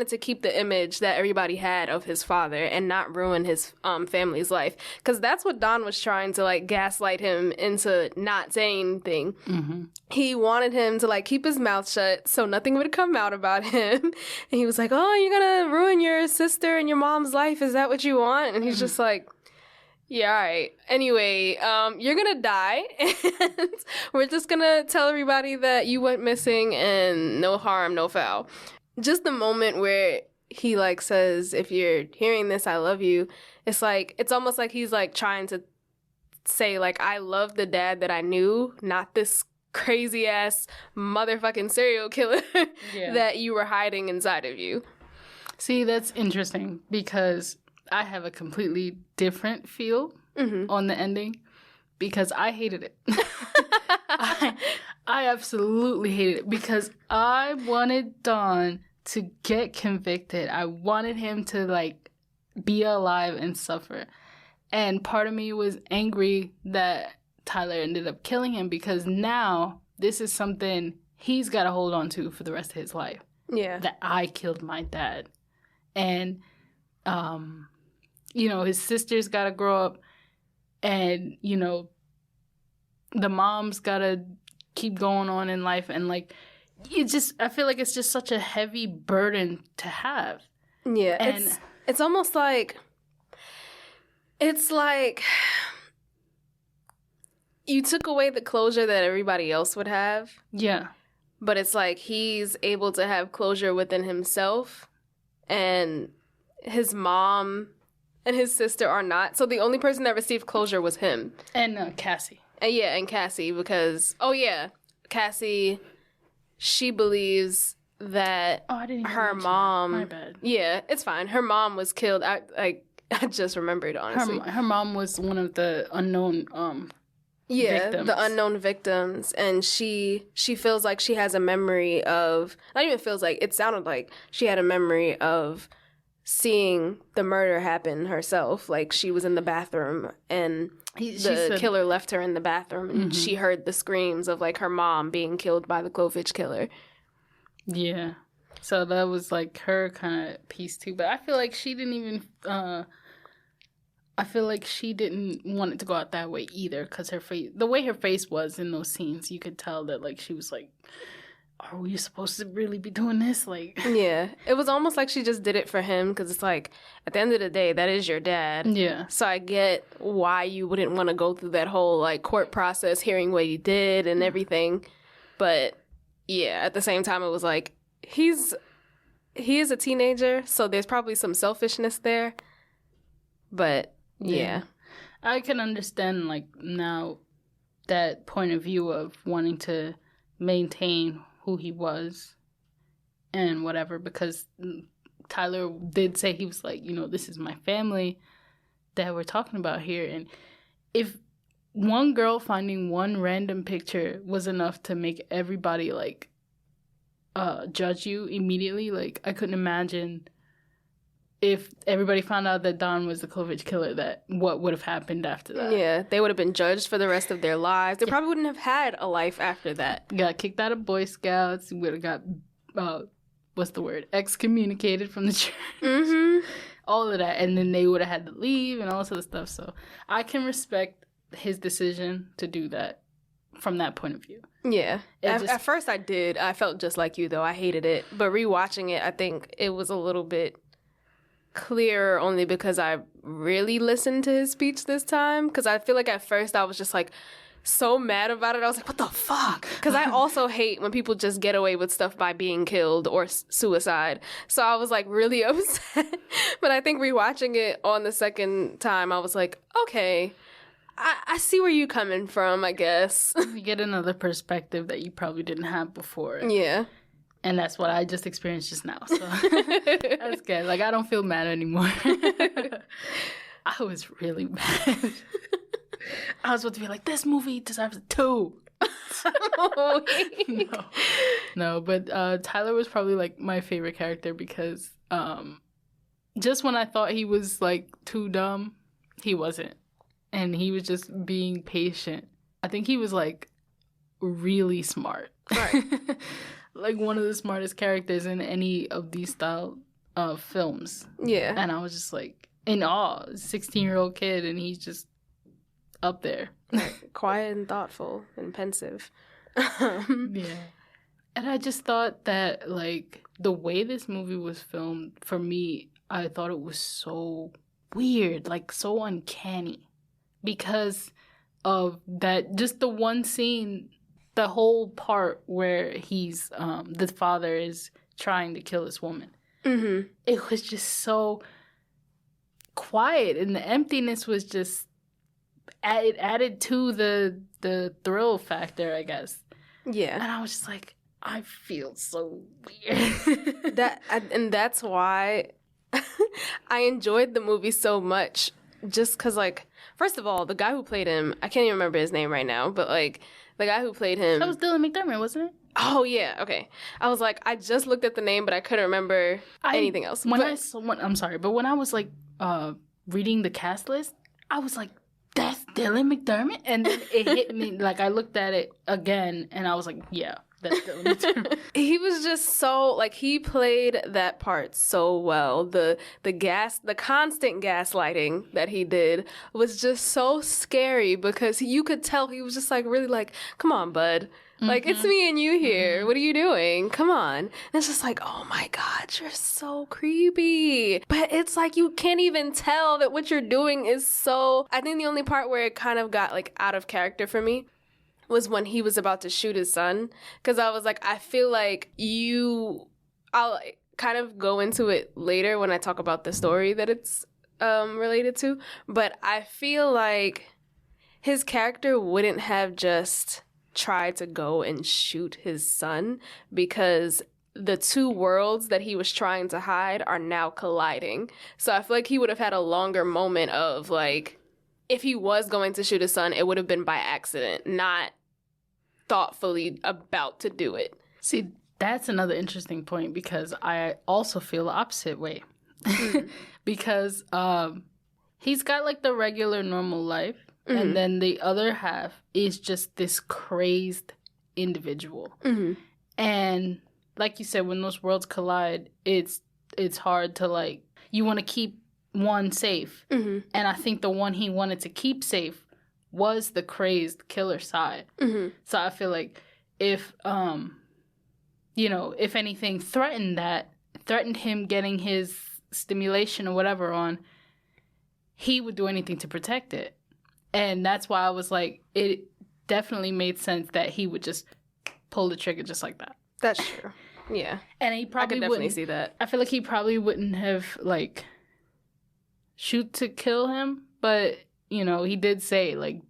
to keep the image that everybody had of his father and not ruin his family's life. Because that's what Don was trying to, like, gaslight him into not saying anything. Mm-hmm. He wanted him to, like, keep his mouth shut so nothing would come out about him. And he was like, oh, you're gonna ruin your sister and your mom's life? Is that what you want? And he's just like, yeah, all right. Anyway, you're gonna die, and we're just gonna tell everybody that you went missing and no harm, no foul. Just the moment where he, like, says, if you're hearing this, I love you. It's like, it's almost like he's, like, trying to say, like, I love the dad that I knew, not this crazy-ass motherfucking serial killer that you were hiding inside of you. See, that's interesting because I have a completely different feel on the ending because I hated it. I absolutely hated it because I wanted Don to get convicted. I wanted him to, like, be alive and suffer. And part of me was angry that Tyler ended up killing him because now this is something he's got to hold on to for the rest of his life. Yeah. That I killed my dad. And, you know, his sister's got to grow up and, you know, the mom's got to keep going on in life. And, like, I feel like it's just such a heavy burden to have. Yeah. And it's almost like, it's like you took away the closure that everybody else would have. Yeah. But it's like he's able to have closure within himself, and his mom and his sister are not. So the only person that received closure was him. And Cassie. And Cassie, because, Cassie, she believes that her mom... My bad. Yeah, it's fine. Her mom was killed. I just remembered, honestly. Her mom was one of the unknown victims. The unknown victims. And she feels like she has a memory of... Not even feels like, it sounded like she had a memory of seeing the murder happen herself. Like, she was in the bathroom and the killer left her in the bathroom, and she heard the screams of, like, her mom being killed by the Clovehitch Killer. Yeah. So that was, like, her kind of piece, too. But I feel like she didn't even... I feel like she didn't want it to go out that way either, because the way her face was in those scenes, you could tell that, like, she was like, are we supposed to really be doing this? Like, yeah, it was almost like she just did it for him, because it's like, at the end of the day, that is your dad. Yeah. So I get why you wouldn't want to go through that whole, like, court process, hearing what he did and everything. But yeah, at the same time, it was like, he is a teenager, so there's probably some selfishness there. But yeah. I can understand, like, now that point of view of wanting to maintain who he was and whatever, because Tyler did say he was like, you know, this is my family that we're talking about here. And if one girl finding one random picture was enough to make everybody, like, judge you immediately, like, I couldn't imagine if everybody found out that Don was the Clovehitch Killer, that what would have happened after that. Yeah, they would have been judged for the rest of their lives. They probably wouldn't have had a life after that. Got kicked out of Boy Scouts. Would have got, excommunicated from the church. Mm-hmm. All of that. And then they would have had to leave and all this other stuff. So I can respect his decision to do that from that point of view. Yeah. At first I did. I felt just like you, though. I hated it. But rewatching it, I think it was a little bit clear only because I really listened to his speech this time, because I feel like at first I was just like so mad about it. I was like, what the fuck? Because I also hate when people just get away with stuff by being killed or suicide. So I was like really upset. But I think rewatching it on the second time, I was like, okay, I see where you're coming from, I guess. You get another perspective that you probably didn't have before. Yeah. And that's what I just experienced just now. So that's good. Like, I don't feel mad anymore. I was really mad. I was about to be like, this movie deserves a 2. No, but Tyler was probably like my favorite character because just when I thought he was like too dumb, he wasn't. And he was just being patient. I think he was like really smart. Right. Like one of the smartest characters in any of these style of films. Yeah. And I was just like in awe. 16-year-old kid, and he's just up there. Like, quiet and thoughtful and pensive. Yeah. And I just thought that, like, the way this movie was filmed, for me, I thought it was so weird, like, so uncanny. Because of that, just the one scene, the whole part where he's, the father is trying to kill this woman. Mm-hmm. It was just so quiet, and the emptiness was just, it added to the thrill factor, I guess. Yeah. And I was just like, I feel so weird. And that's why I enjoyed the movie so much. Just because, like, first of all, the guy who played him, I can't even remember his name right now, but, like, the guy who played him... That was Dylan McDermott, wasn't it? Oh, yeah, okay. I was like, I just looked at the name, but I couldn't remember anything else. I'm sorry, but when I was, like, reading the cast list, I was like, that's Dylan McDermott? And then it hit me, like, I looked at it again, and I was like, yeah, that's Dylan McDermott. He was just so, like, he played that part so well. The constant gaslighting that he did was just so scary because you could tell he was just, like, really like, come on, bud. Like, it's me and you here. What are you doing? Come on. And it's just like, oh my God, you're so creepy. But it's like, you can't even tell that what you're doing is so... I think the only part where it kind of got, like, out of character for me was when he was about to shoot his son. Because I was like, I feel like I'll kind of go into it later when I talk about the story that it's related to. But I feel like his character wouldn't have just tried to go and shoot his son because the two worlds that he was trying to hide are now colliding. So I feel like he would have had a longer moment of, like, if he was going to shoot his son, it would have been by accident, not thoughtfully about to do it. See, that's another interesting point because I also feel the opposite way. Because he's got, like, the regular normal life. Mm-hmm. And then the other half is just this crazed individual. Mm-hmm. And like you said, when those worlds collide, it's hard to, like, you want to keep one safe. Mm-hmm. And I think the one he wanted to keep safe was the crazed killer side. Mm-hmm. So I feel like if anything threatened him getting his stimulation or whatever on, he would do anything to protect it. And that's why I was like, it definitely made sense that he would just pull the trigger just like that. That's true. Yeah. And he probably I could definitely see that. I feel like he probably wouldn't have, like, shoot to kill him. But, you know, he did say, like,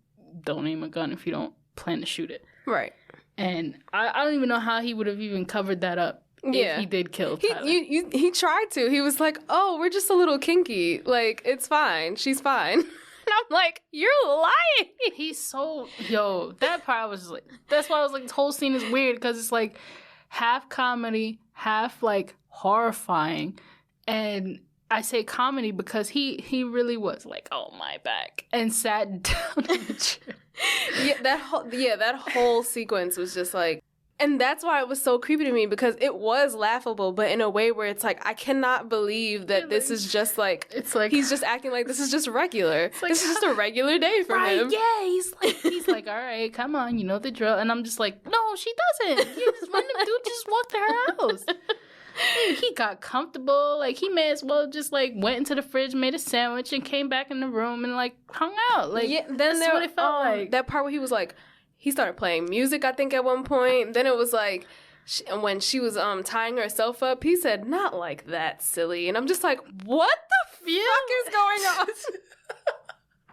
don't aim a gun if you don't plan to shoot it. Right. And I don't even know how he would have even covered that up. Yeah. If he did kill Tyler. He tried to. He was like, oh, we're just a little kinky. Like, it's fine. She's fine. And I'm like, you're lying. He's so... Yo, that part was like... That's why I was like, this whole scene is weird because it's like half comedy, half, like, horrifying. And I say comedy because he really was like, oh, my back. And sat down in the chair. That whole sequence was just like... And that's why it was so creepy to me because it was laughable, but in a way where it's like, I cannot believe that this is just like, it's like he's just acting like this is just regular. Like, this is just a regular day for him. Yeah, he's like, all right, come on, you know the drill. And I'm just like, no, she doesn't. Dude just walked to her house. He got comfortable. Like, he may as well just, like, went into the fridge, made a sandwich, and came back in the room and, like, hung out. Like, yeah, that's what it felt like. That part where he was like, he started playing music, I think, at one point. Then it was like, when she was tying herself up, he said, not like that, silly. And I'm just like, what the fuck is going on?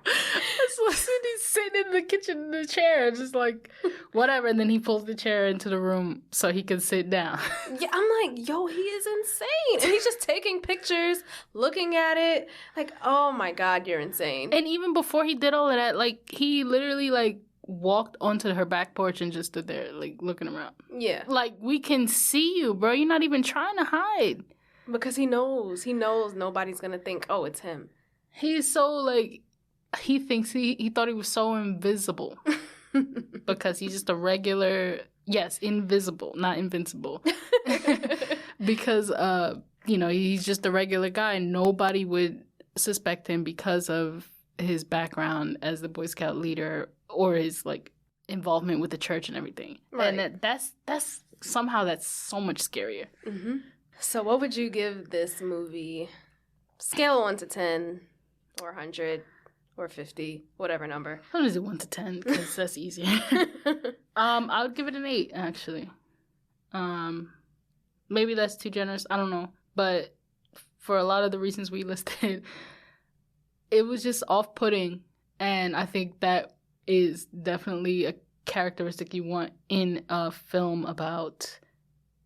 I was listening in the kitchen in the chair, just like, whatever. And then he pulls the chair into the room so he can sit down. Yeah, I'm like, yo, he is insane. And he's just taking pictures, looking at it. Like, oh my God, you're insane. And even before he did all of that, like, he literally, like, walked onto her back porch and just stood there, like, looking around. Yeah. Like, we can see you, bro. You're not even trying to hide. Because he knows. He knows nobody's going to think, oh, it's him. He's so, like, he thinks he thought he was so invisible. Because he's just a regular, yes, invisible, not invincible. Because, you know, he's just a regular guy and nobody would suspect him because of his background as the Boy Scout leader or his, like, involvement with the church and everything. Right. And that's somehow that's so much scarier. Mm-hmm. So what would you give this movie? Scale 1 to 10 or 100 or 50, whatever number. How does it 1 to 10? Because that's easier. I would give it an 8, actually. Maybe that's too generous. I don't know. But for a lot of the reasons we listed, it was just off-putting. And I think that is definitely a characteristic you want in a film about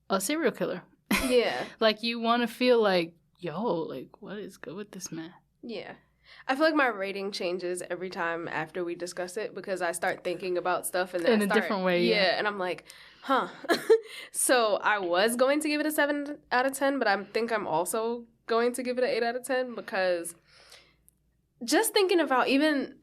a serial killer. Yeah. Like, you want to feel like, yo, like, what is good with this man? Yeah. I feel like my rating changes every time after we discuss it because I start thinking about stuff and then in a different way. Yeah, and I'm like, huh. So I was going to give it a 7 out of 10, but I think I'm also going to give it an 8 out of 10 because just thinking about even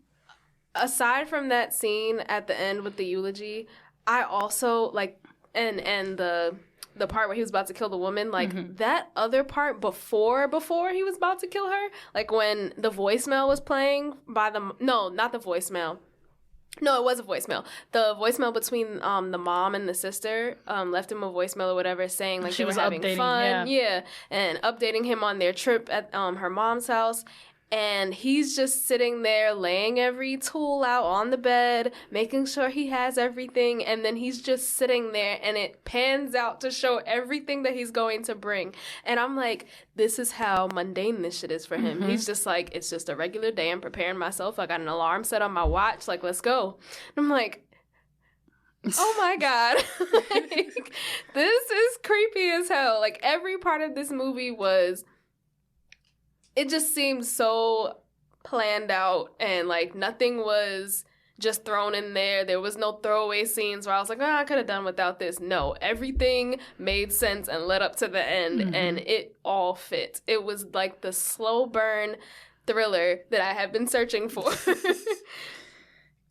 aside from that scene at the end with the eulogy, I also like and the part where he was about to kill the woman, like that other part before he was about to kill her, like when the voicemail was playing by not the voicemail. No, it was a voicemail. The voicemail between the mom and the sister left him a voicemail or whatever saying like she they were was having fun. Yeah, and updating him on their trip at her mom's house. And he's just sitting there laying every tool out on the bed, making sure he has everything. And then he's just sitting there and it pans out to show everything that he's going to bring. And I'm like, this is how mundane this shit is for him. He's just like, it's just a regular day. I'm preparing myself. I got an alarm set on my watch. Like, let's go. And I'm like, oh my God. Like, this is creepy as hell. Like, every part of this movie was... It just seemed so planned out and, like, nothing was just thrown in there. There was no throwaway scenes where I was like, I could have done without this. No, everything made sense and led up to the end, and it all fit. It was like the slow burn thriller that I have been searching for.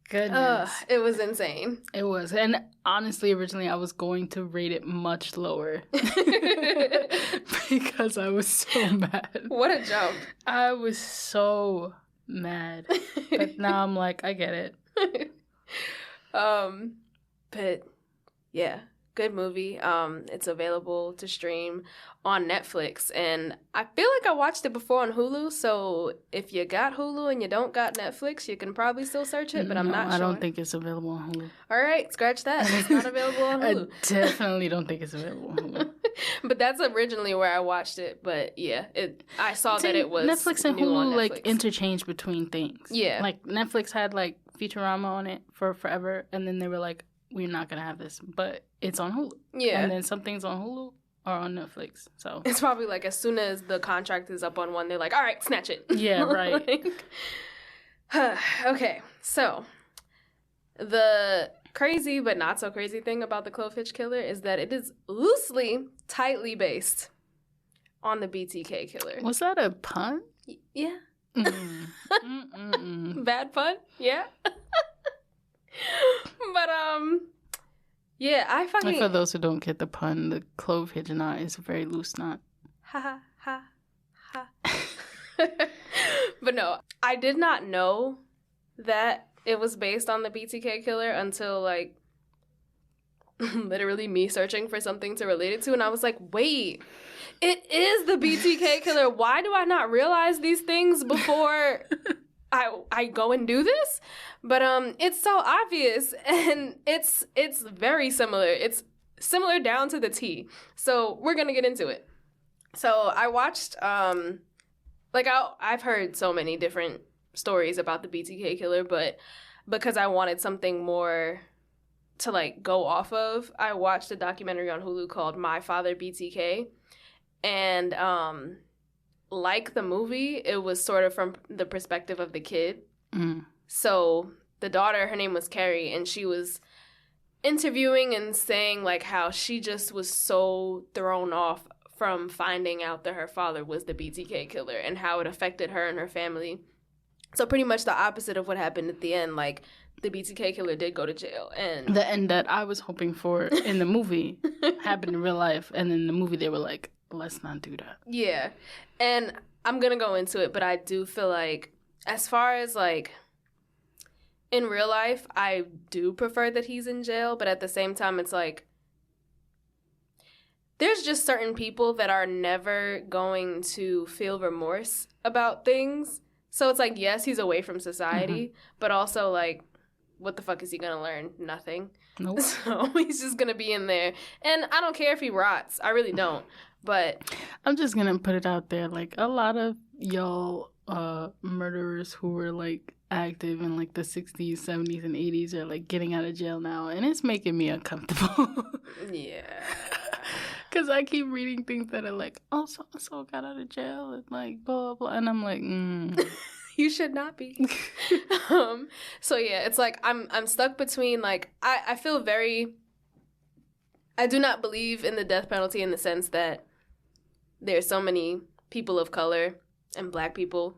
Goodness. It was insane. It was. And honestly, originally I was going to rate it much lower. Because I was so mad. What a jump. I was so mad. But now I'm like, I get it. But yeah, good movie. It's available to stream on Netflix, and I feel like I watched it before on Hulu, so if you got Hulu and you don't got Netflix, you can probably still search it, but I'm not sure. I don't think it's available on Hulu. All right, scratch that. It's not available on Hulu. I definitely don't think it's available on Hulu. But that's originally where I watched it, but yeah, I saw that it was Netflix and new on Hulu Netflix. like interchange between things. Yeah. Like Netflix had like Futurama on it for forever, and then they were like, we're not gonna have this, but it's on Hulu. Yeah. And then some things on Hulu are on Netflix. So it's probably like as soon as the contract is up on one, they're like, all right, snatch it. Yeah, right. Okay, so the crazy but not so crazy thing about the Clovehitch Killer is that it is loosely, tightly based on the BTK killer. Was that a pun? Yeah. Mm. Bad pun? Yeah. But yeah, I fucking... And for those who don't get the pun, the Clovehitch knot is a very loose knot. Ha ha ha ha. But no, I did not know that it was based on the BTK killer until like literally me searching for something to relate it to, and I was like, wait, it is the BTK killer. Why do I not realize these things before I go and do this? But it's so obvious, and it's very similar. It's similar down to the T. So we're gonna get into it. So I watched I've heard so many different stories about the BTK killer, but because I wanted something more to like go off of, I watched a documentary on Hulu called My Father BTK, and like the movie, it was sort of from the perspective of the kid. So the daughter, her name was Carrie, and she was interviewing and saying like how she just was so thrown off from finding out that her father was the BTK killer and how it affected her and her family. So pretty much the opposite of what happened at the end. Like, the BTK killer did go to jail, and the end that I was hoping for in the movie happened in real life, and in the movie they were like, let's not do that. Yeah. And I'm gonna go into it, but I do feel like, as far as like in real life, I do prefer that he's in jail, but at the same time, it's like there's just certain people that are never going to feel remorse about things. So it's like, yes, he's away from society, but also like, what the fuck is he gonna learn? Nothing. Nope. So he's just gonna be in there. And I don't care if he rots. I really don't. But I'm just gonna put it out there, like, a lot of y'all murderers who were like active in like the 60s, 70s, and 80s are like getting out of jail now, and it's making me uncomfortable. yeah. Because I keep reading things that are like, oh, so-and-so got out of jail, and like, blah, blah, and I'm like, You should not be. So yeah, it's like I'm stuck between like I feel very. I do not believe in the death penalty in the sense that there's so many people of color and Black people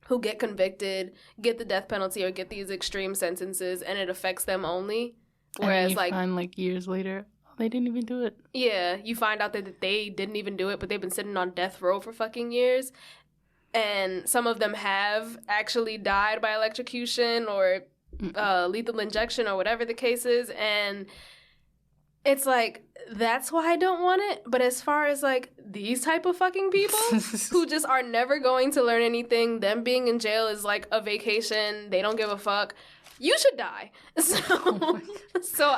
who get convicted, get the death penalty, or get these extreme sentences, and it affects them only. Whereas, and you find like years later, oh, they didn't even do it. Yeah, you find out that they didn't even do it, but they've been sitting on death row for fucking years. And some of them have actually died by electrocution or lethal injection or whatever the case is. And it's like, that's why I don't want it. But as far as like these type of fucking people who just are never going to learn anything, them being in jail is like a vacation. They don't give a fuck. You should die. So,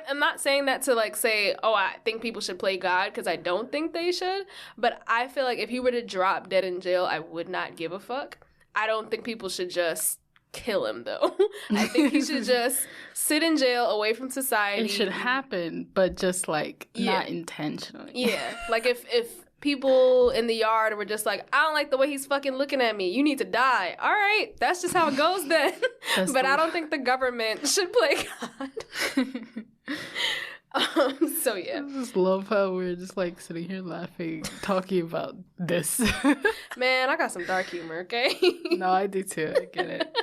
I'm not saying that to like say, oh, I think people should play God, because I don't think they should. But I feel like if he were to drop dead in jail, I would not give a fuck. I don't think people should just kill him, though. I think he should just sit in jail away from society. It should happen, but just like not intentionally. Yeah, like if people in the yard were just like, I don't like the way he's fucking looking at me, you need to die. All right, that's just how it goes then. But I don't think the government should play God. So yeah. I just love how we're just like sitting here laughing, talking about this. Man, I got some dark humor, okay? No, I do too. I get it.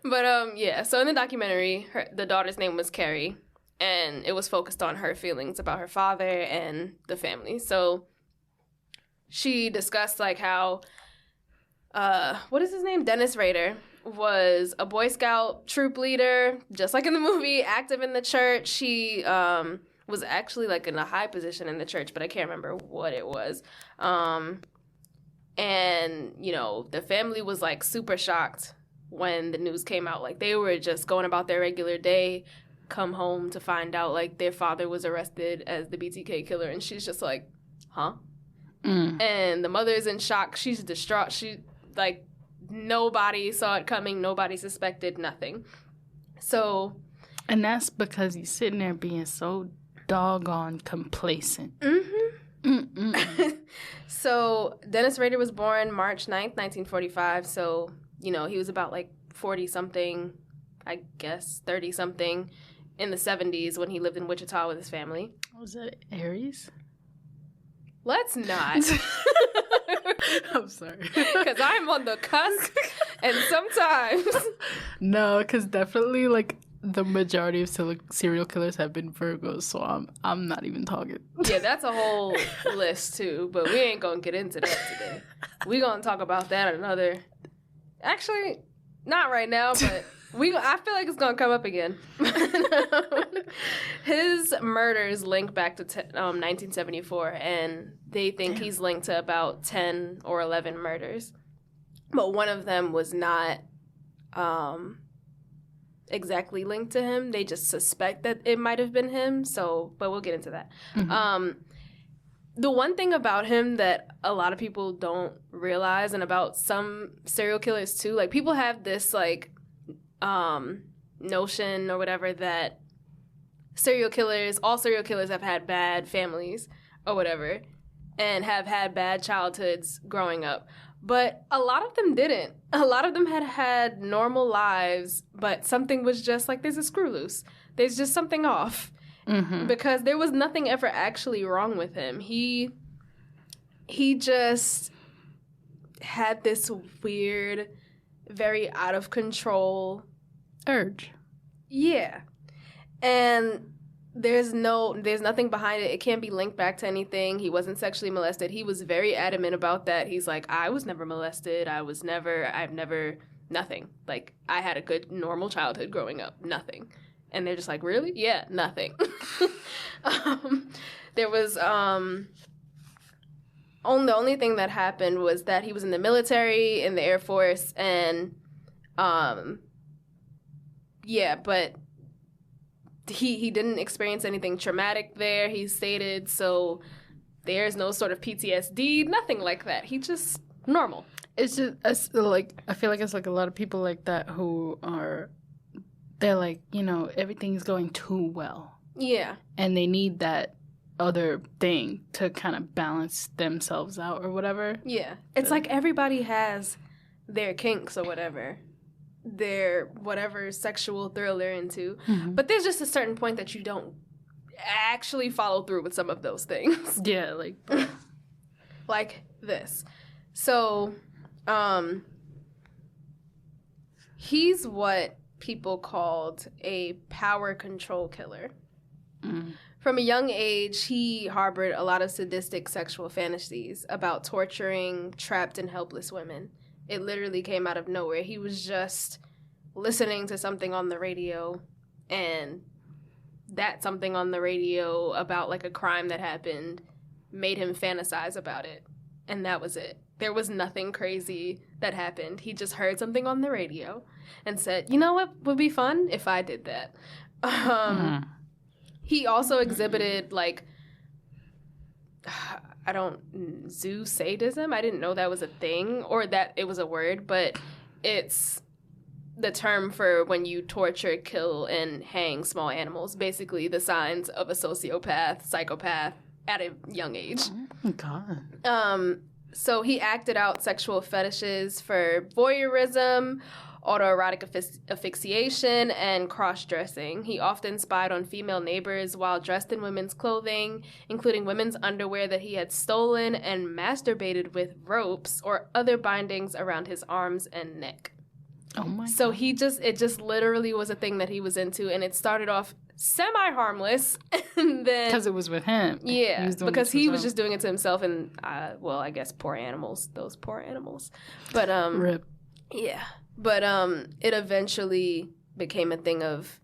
But yeah, so in the documentary, the daughter's name was Carrie, and it was focused on her feelings about her father and the family. So she discussed like how, what is his name? Dennis Rader was a Boy Scout troop leader, just like in the movie, active in the church. He was actually like in a high position in the church, but I can't remember what it was. And, you know, the family was like super shocked when the news came out. Like, they were just going about their regular day, come home to find out like their father was arrested as the BTK killer, and she's just like, huh? And the mother's in shock. She's distraught. She, like, nobody saw it coming. Nobody suspected nothing. So. And that's because he's sitting there being so doggone complacent. So Dennis Rader was born March 9th, 1945. So, you know, he was about like 40-something, I guess, 30-something in the 70s when he lived in Wichita with his family. Was that Aries? Let's not. I'm sorry. Because I'm on the cusp, and sometimes. No, because definitely, like, the majority of serial killers have been Virgos, so I'm not even talking. Yeah, that's a whole list, too, but we ain't going to get into that today. We're going to talk about that another. Actually, not right now, but I feel like it's going to come up again. His murders link back to 1974, and they think he's linked to about 10 or 11 murders. But one of them was not exactly linked to him. They just suspect that it might have been him, but we'll get into that. The one thing about him that a lot of people don't realize, and about some serial killers too, like, people have this, like, notion or whatever that all serial killers have had bad families or whatever and have had bad childhoods growing up. But a lot of them didn't. A lot of them had normal lives, but something was just like, there's a screw loose. There's just something off. Mm-hmm. Because there was nothing ever actually wrong with him. He just had this weird, very out of control urge. Yeah. And there's nothing behind it. It can't be linked back to anything. He wasn't sexually molested. He was very adamant about that. He's like, I was never molested. Nothing. Like, I had a good, normal childhood growing up. Nothing. And they're just like, really? Yeah, nothing. There was, the only thing that happened was that he was in the military, in the Air Force, and, yeah, but he didn't experience anything traumatic there, he stated, so there's no sort of PTSD, nothing like that. He just normal. It's just, like, I feel like it's like a lot of people like that who are, they're like, you know, everything's going too well. Yeah. And they need that other thing to kind of balance themselves out or whatever. Yeah. It's like everybody has their kinks or whatever. Their whatever sexual thrill they're into. Mm-hmm. But there's just a certain point that you don't actually follow through with some of those things. Yeah, like like this. So, he's what people called a power control killer. Mm. From a young age, he harbored a lot of sadistic sexual fantasies about torturing trapped and helpless women. It literally came out of nowhere. He was just listening to something on the radio, and that something on the radio about, like, a crime that happened made him fantasize about it. And that was it. There was nothing crazy that happened. He just heard something on the radio and said, you know what would be fun if I did that? He also exhibited, like, zoo sadism. I didn't know that was a thing or that it was a word, but it's the term for when you torture, kill, and hang small animals. Basically the signs of a sociopath, psychopath at a young age. Oh, God. So he acted out sexual fetishes for voyeurism, autoerotic asphyxiation, and cross-dressing. He often spied on female neighbors while dressed in women's clothing, including women's underwear that he had stolen, and masturbated with ropes or other bindings around his arms and neck. Oh my God. So it just literally was a thing that he was into, and it started off semi-harmless, and then... Because it was with him. Yeah, because he was just doing it to himself, and, I guess poor animals. Those poor animals. But, Rip. Yeah. But it eventually became a thing of,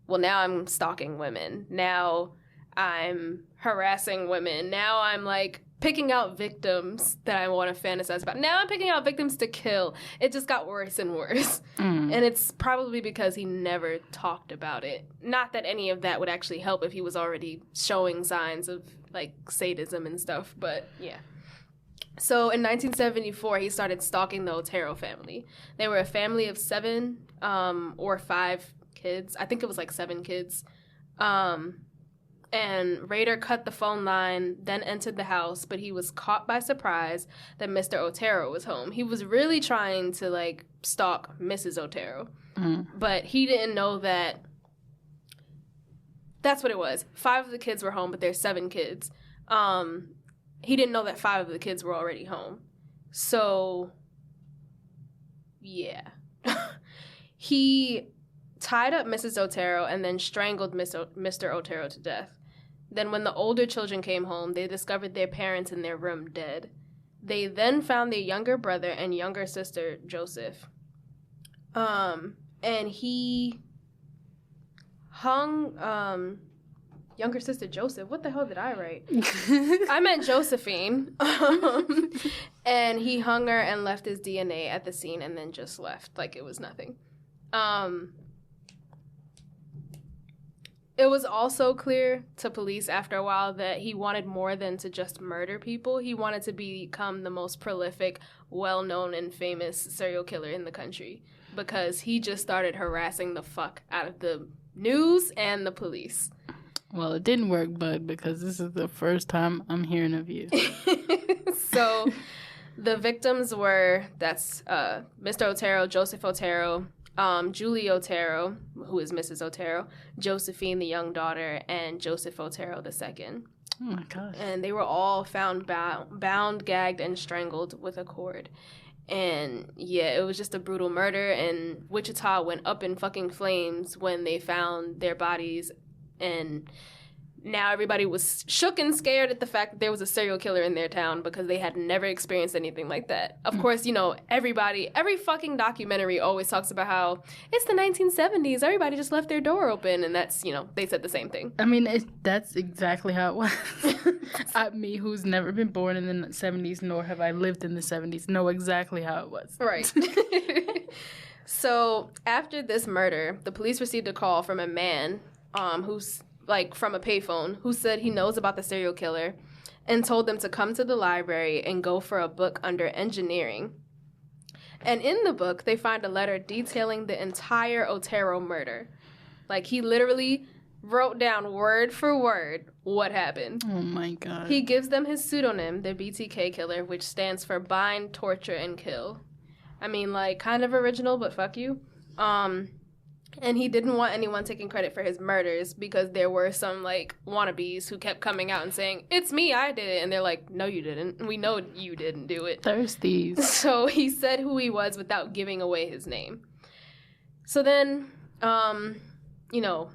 well, now I'm stalking women. Now I'm harassing women. Now I'm, like, picking out victims that I want to fantasize about. Now I'm picking out victims to kill. It just got worse and worse. And it's probably because he never talked about it. Not that any of that would actually help if he was already showing signs of, like, sadism and stuff, but yeah. So in 1974, he started stalking the Otero family. They were a family of 7 or 5 kids. I think it was like 7 kids. And Rader cut the phone line, then entered the house, but he was caught by surprise that Mr. Otero was home. He was really trying to, like, stalk Mrs. Otero. But he didn't know that that's what it was. 5 of the kids were home, but there's 7 kids. He didn't know that 5 of the kids were already home. So, yeah. He tied up Mrs. Otero and then strangled Mr. Otero to death. Then when the older children came home, they discovered their parents in their room dead. They then found their younger brother and younger sister, Joseph. And he hung... younger sister Joseph. What the hell did I write? I meant Josephine. And he hung her and left his DNA at the scene and then just left like it was nothing. It was also clear to police after a while that he wanted more than to just murder people. He wanted to become the most prolific well-known and famous serial killer in the country because he just started harassing the fuck out of the news and the police. Well, it didn't work, bud, because this is the first time I'm hearing of you. So the victims were, Mr. Otero, Joseph Otero, Julie Otero, who is Mrs. Otero, Josephine, the young daughter, and Joseph Otero II. Oh, my gosh. And they were all found bound, gagged, and strangled with a cord. And, yeah, it was just a brutal murder, and Wichita went up in fucking flames when they found their bodies, and now everybody was shook and scared at the fact that there was a serial killer in their town because they had never experienced anything like that. Of course, you know, every fucking documentary always talks about how it's the 1970s, everybody just left their door open, and that's, you know, they said the same thing. I mean, that's exactly how it was. Me, who's never been born in the 70s, nor have I lived in the 70s, know exactly how it was. Right. So, after this murder, the police received a call from a man who's from a payphone, who said he knows about the serial killer and told them to come to the library and go for a book under engineering. And in the book, they find a letter detailing the entire Otero murder. Like, he literally wrote down word for word what happened. Oh, my God. He gives them his pseudonym, the BTK Killer, which stands for Bind, Torture, and Kill. I mean, like, kind of original, but fuck you. And he didn't want anyone taking credit for his murders because there were some, like, wannabes who kept coming out and saying, it's me, I did it. And they're like, no, you didn't. We know you didn't do it. Thirsties. So he said who he was without giving away his name. So then, you know,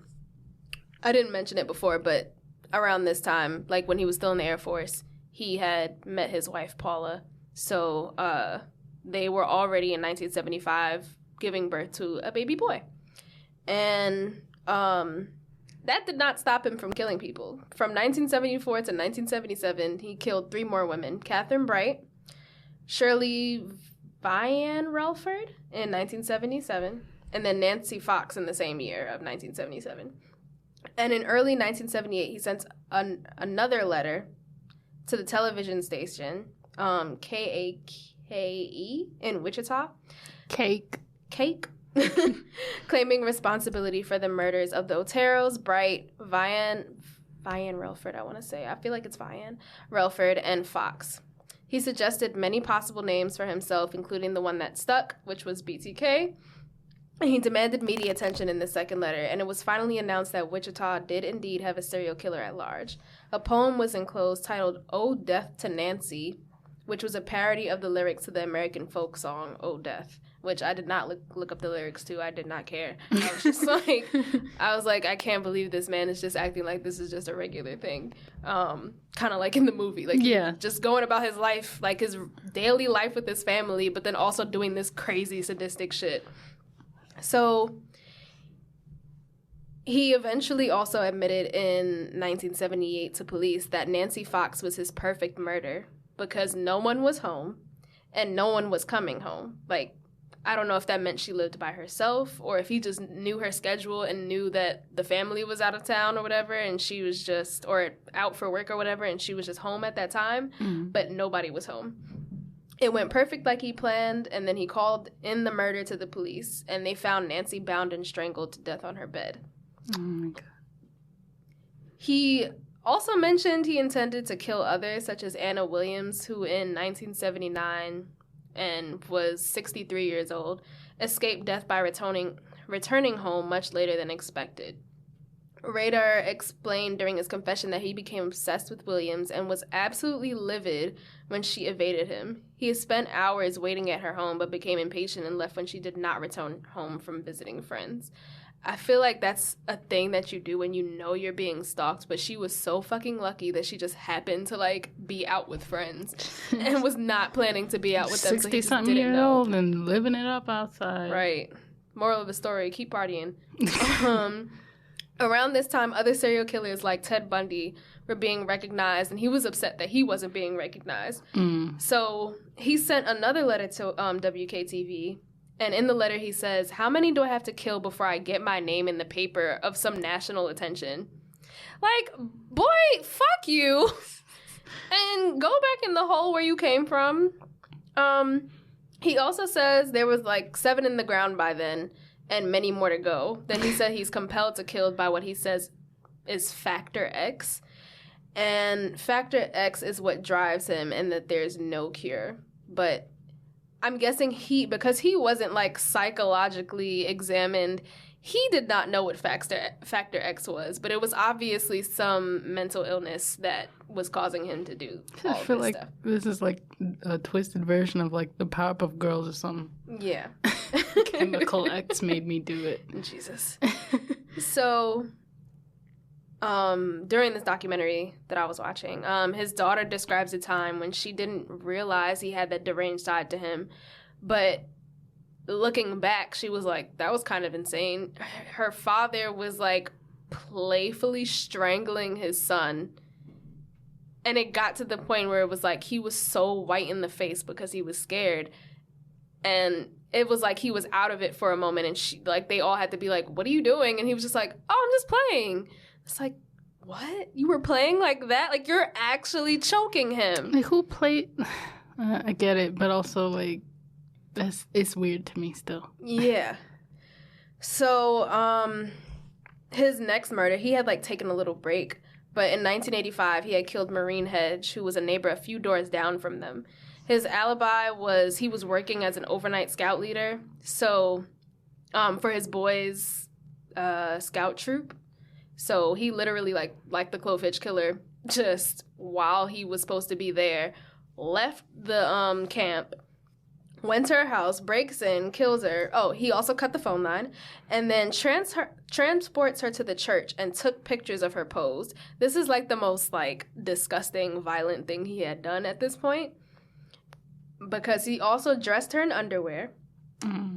I didn't mention it before, but around this time, like when he was still in the Air Force, he had met his wife, Paula. So they were already in 1975 giving birth to a baby boy. And that did not stop him from killing people. From 1974 to 1977, he killed 3 more women. Catherine Bright, Shirley Vian Relford in 1977, and then Nancy Fox in the same year of 1977. And in early 1978, he sent another letter to the television station, KAKE in Wichita. Cake. Claiming responsibility for the murders of the Oteros, Bright, Vian Relford, I want to say. I feel like it's Vian Relford, and Fox. He suggested many possible names for himself, including the one that stuck, which was BTK. And he demanded media attention in the second letter, and it was finally announced that Wichita did indeed have a serial killer at large. A poem was enclosed titled "Oh Death to Nancy," which was a parody of the lyrics to the American folk song "Oh Death," which I did not look up the lyrics to. I did not care. I was just like, I can't believe this man is just acting like this is just a regular thing. Kind of like in the movie. Like, yeah, just going about his life, like his daily life with his family, but then also doing this crazy sadistic shit. So he eventually also admitted in 1978 to police that Nancy Fox was his perfect murder because no one was home and no one was coming home. Like, I don't know if that meant she lived by herself or if he just knew her schedule and knew that the family was out of town or whatever and she was just, or out for work or whatever, and she was just home at that time, but nobody was home. It went perfect like he planned, and then he called in the murder to the police, and they found Nancy bound and strangled to death on her bed. Oh, my God. He also mentioned he intended to kill others, such as Anna Williams, who in 1979 and was 63 years old, escaped death by returning home much later than expected. Radar explained during his confession that he became obsessed with Williams and was absolutely livid when she evaded him. He had spent hours waiting at her home but became impatient and left when she did not return home from visiting friends. I feel like that's a thing that you do when you know you're being stalked, but she was so fucking lucky that she just happened to, like, be out with friends and was not planning to be out with them. 60-something years old and living it up outside. Right. Moral of the story, keep partying. Around this time, other serial killers like Ted Bundy were being recognized, and he was upset that he wasn't being recognized. So he sent another letter to WKTV, and in the letter he says, "How many do I have to kill before I get my name in the paper of some national attention?" Like, boy, fuck you. And go back in the hole where you came from. He also says there was like 7 in the ground by then and many more to go. Then he said he's compelled to kill by what he says is Factor X. And Factor X is what drives him and that there's no cure. But I'm guessing because he wasn't like psychologically examined, he did not know what Factor X was, but it was obviously some mental illness that was causing him to do all I feel this like stuff. this is like a twisted version of like the Powerpuff Girls or something. Yeah. Chemical X made me do it. Jesus. So, during this documentary that I was watching, his daughter describes a time when she didn't realize he had that deranged side to him, but looking back, she was like, that was kind of insane. Her father was like playfully strangling his son. And it got to the point where it was like he was so white in the face because he was scared. And it was like he was out of it for a moment. And they all had to be like, what are you doing? And he was just like, oh, I'm just playing. It's like, what? You were playing like that? Like, you're actually choking him. Like, who played? I get it, but also, like, it's weird to me still. Yeah. So, his next murder, he had, like, taken a little break. But in 1985, he had killed Maureen Hedge, who was a neighbor a few doors down from them. His alibi was he was working as an overnight scout leader. So, for his boys' scout troop. So he literally, like the Clovehitch Killer, just while he was supposed to be there, left the camp, went to her house, breaks in, kills her. Oh, he also cut the phone line, and then transports her to the church and took pictures of her posed. This is like the most like disgusting, violent thing he had done at this point, because he also dressed her in underwear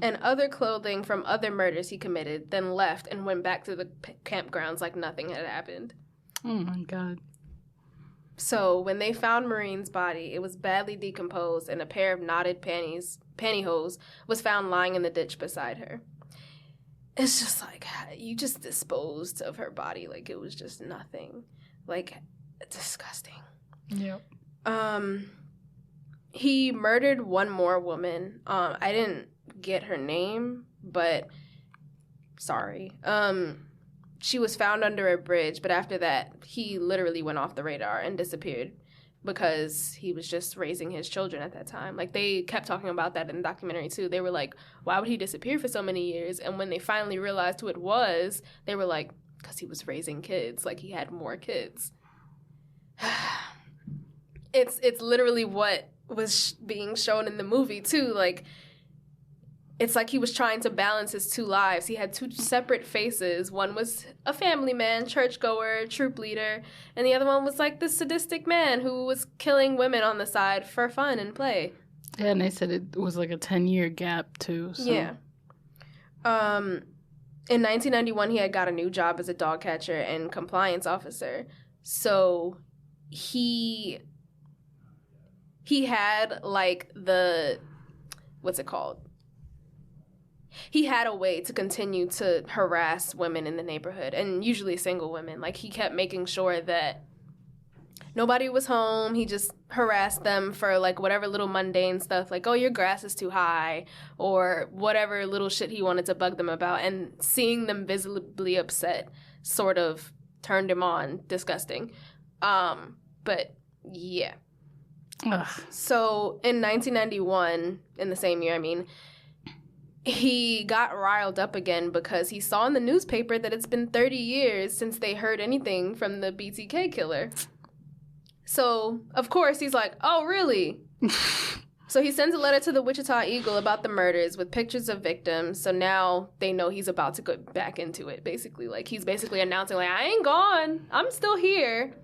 and other clothing from other murders he committed, then left and went back to the campgrounds like nothing had happened. Oh my God. So when they found Maureen's body, it was badly decomposed and a pair of knotted pantyhose was found lying in the ditch beside her. It's just like, you just disposed of her body like it was just nothing. Like, disgusting. Yep. He murdered one more woman. I didn't get her name, but sorry. She was found under a bridge, but after that, he literally went off the radar and disappeared because he was just raising his children at that time. Like, they kept talking about that in the documentary, too. They were like, why would he disappear for so many years? And when they finally realized who it was, they were like, because he was raising kids. Like, he had more kids. It's literally what was being shown in the movie, too. Like, it's like he was trying to balance his 2 lives. He had 2 separate faces. One was a family man, churchgoer, troop leader, and the other one was like this sadistic man who was killing women on the side for fun and play. Yeah, and they said it was like a 10-year gap, too. So. Yeah. In 1991, he had got a new job as a dog catcher and compliance officer. So he had, like, what's it called? He had a way to continue to harass women in the neighborhood, and usually single women. Like, he kept making sure that nobody was home. He just harassed them for, like, whatever little mundane stuff, like, oh, your grass is too high, or whatever little shit he wanted to bug them about. And seeing them visibly upset sort of turned him on. Disgusting. But, yeah. Ugh. So, in 1991, in the same year, I mean, he got riled up again because he saw in the newspaper that it's been 30 years since they heard anything from the BTK killer. So, of course, he's like, oh, really? So he sends a letter to the Wichita Eagle about the murders with pictures of victims. So now they know he's about to go back into it, basically. Like, he's basically announcing, like, I ain't gone. I'm still here.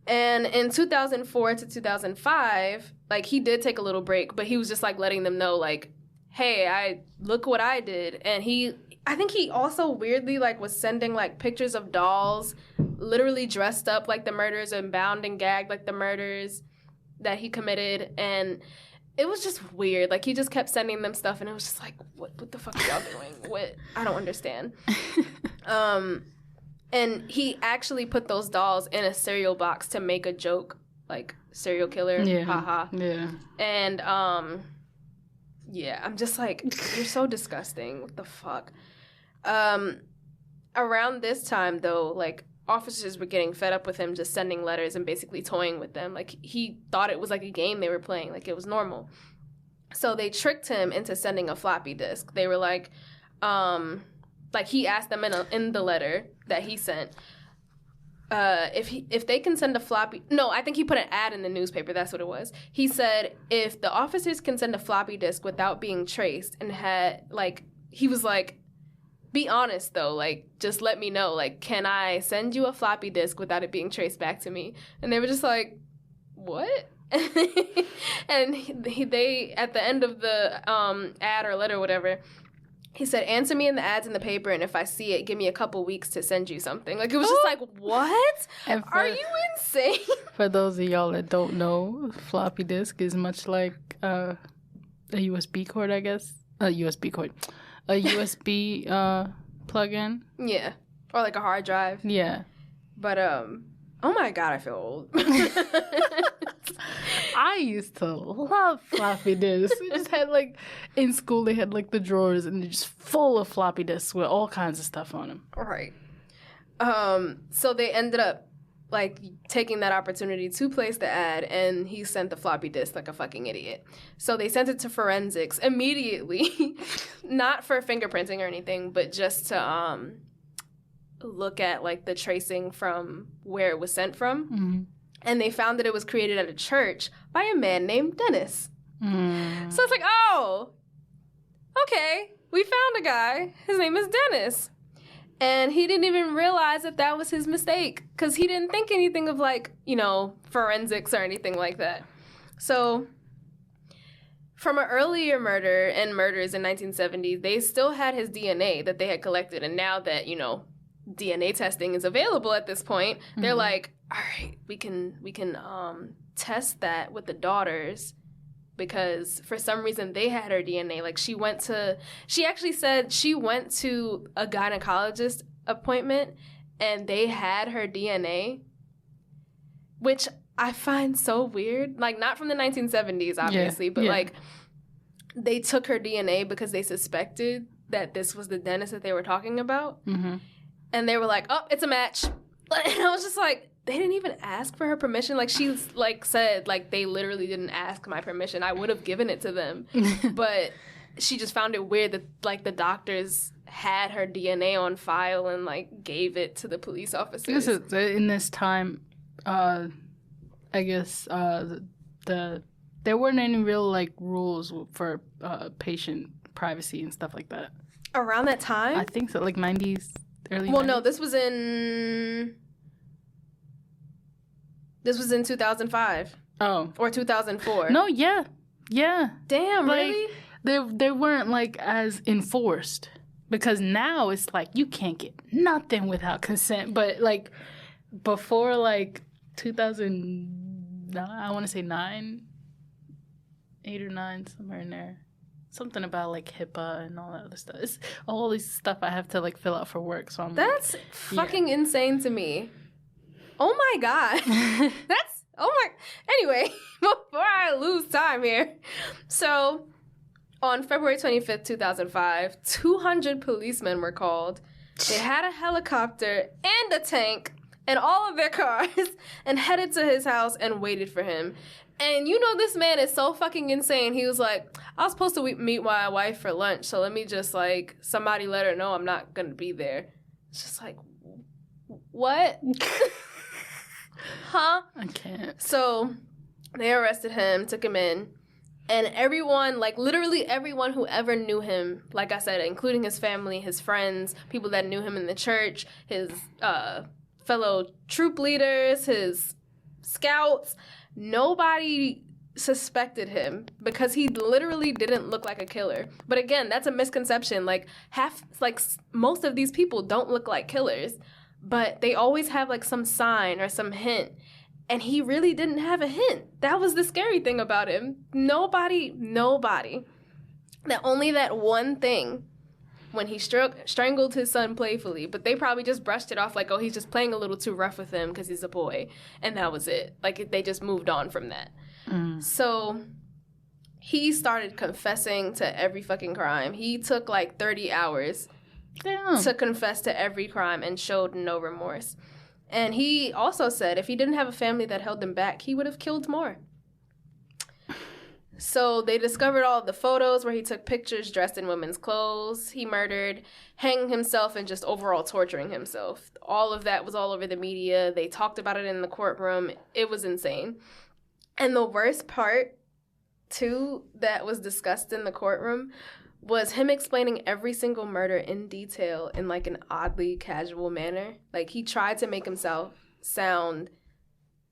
And in 2004 to 2005, like, he did take a little break, but he was just, like, letting them know, like, hey, look what I did. And I think he also weirdly, like, was sending, like, pictures of dolls literally dressed up like the murders and bound and gagged like the murders that he committed. And it was just weird. Like, he just kept sending them stuff, and it was just like, what the fuck are y'all doing? What? I don't understand. And he actually put those dolls in a cereal box to make a joke, like, serial killer. Yeah. Haha. Yeah. And yeah, I'm just like, you're so disgusting. What the fuck? Around this time though, like officers were getting fed up with him just sending letters and basically toying with them. Like he thought it was like a game they were playing, like it was normal. So they tricked him into sending a floppy disk. They were like he asked them in the letter that he sent, if they can send a floppy... No, I think he put an ad in the newspaper. That's what it was. He said, if the officers can send a floppy disk without being traced, and had, like... He was like, be honest, though. Like, just let me know. Like, can I send you a floppy disk without it being traced back to me? And they were just like, what? And they, at the end of the ad or letter or whatever... He said, answer me in the ads in the paper, and if I see it, give me a couple weeks to send you something. Like, it was just like, what? Are you insane? For those of y'all that don't know, floppy disk is much like a USB cord, I guess. A USB cord. A USB plug-in. Yeah. Or like a hard drive. Yeah. But, oh my God, I feel old. I used to love floppy disks. It just had like, in school they had like the drawers and they're just full of floppy disks with all kinds of stuff on them. Right. So they ended up like taking that opportunity to place the ad, and he sent the floppy disk like a fucking idiot. So they sent it to forensics immediately, not for fingerprinting or anything, but just to look at like the tracing from where it was sent from. Mm-hmm. And they found that it was created at a church by a man named Dennis. Mm. So it's like, oh, okay, we found a guy. His name is Dennis. And he didn't even realize that that was his mistake, because he didn't think anything of, like, you know, forensics or anything like that. So from an earlier murder and murders in 1970, they still had his DNA that they had collected. And now that, you know, DNA testing is available at this point, they're like, all right, we can test that with the daughters, because for some reason they had her DNA. Like she actually said she went to a gynecologist appointment and they had her DNA, which I find so weird. Like, not from the 1970s, obviously, but like they took her DNA because they suspected that this was the Dennis that they were talking about. Mm-hmm. And they were like, oh, it's a match. And I was just like, they didn't even ask for her permission. Like, she like said, like, they literally didn't ask my permission. I would have given it to them. But she just found it weird that, like, the doctors had her DNA on file and, like, gave it to the police officers. In this time, I guess there weren't any real, like, rules for patient privacy and stuff like that. Around that time? I think so, like 90s, early 90s. Well, no, this was in 2005. Oh. Or 2004. No, yeah. Damn, like, really? They weren't, like, as enforced. Because now it's like, you can't get nothing without consent. But, like, before, like, 2009, I want to say 8 or 9, somewhere in there. Something about, like, HIPAA and all that other stuff. It's all this stuff I have to, like, fill out for work. So That's fucking insane to me. Oh my God. Anyway, before I lose time here. So, on February 25th, 2005, 200 policemen were called. They had a helicopter and a tank and all of their cars and headed to his house and waited for him. And you know, this man is so fucking insane. He was like, I was supposed to meet my wife for lunch, so let me just, like, somebody let her know I'm not going to be there. It's just like, what? Huh? I can't. So they arrested him, took him in, and everyone, like literally everyone who ever knew him, like I said, including his family, his friends, people that knew him in the church, his fellow troop leaders, his scouts, nobody suspected him because he literally didn't look like a killer. But again, that's a misconception. Like most of these people don't look like killers. But they always have, like, some sign or some hint. And he really didn't have a hint. That was the scary thing about him. Nobody. That only that one thing when he strangled his son playfully, but they probably just brushed it off like, oh, he's just playing a little too rough with him because he's a boy, and that was it. Like, they just moved on from that. So he started confessing to every fucking crime. He took like 30 hours to confess to every crime and showed no remorse. And he also said if he didn't have a family that held him back, he would have killed more. So they discovered all of the photos where he took pictures dressed in women's clothes. He murdered, hanging himself, and just overall torturing himself. All of that was all over the media. They talked about it in the courtroom. It was insane. And the worst part, too, that was discussed in the courtroom was him explaining every single murder in detail in, like, an oddly casual manner. Like, he tried to make himself sound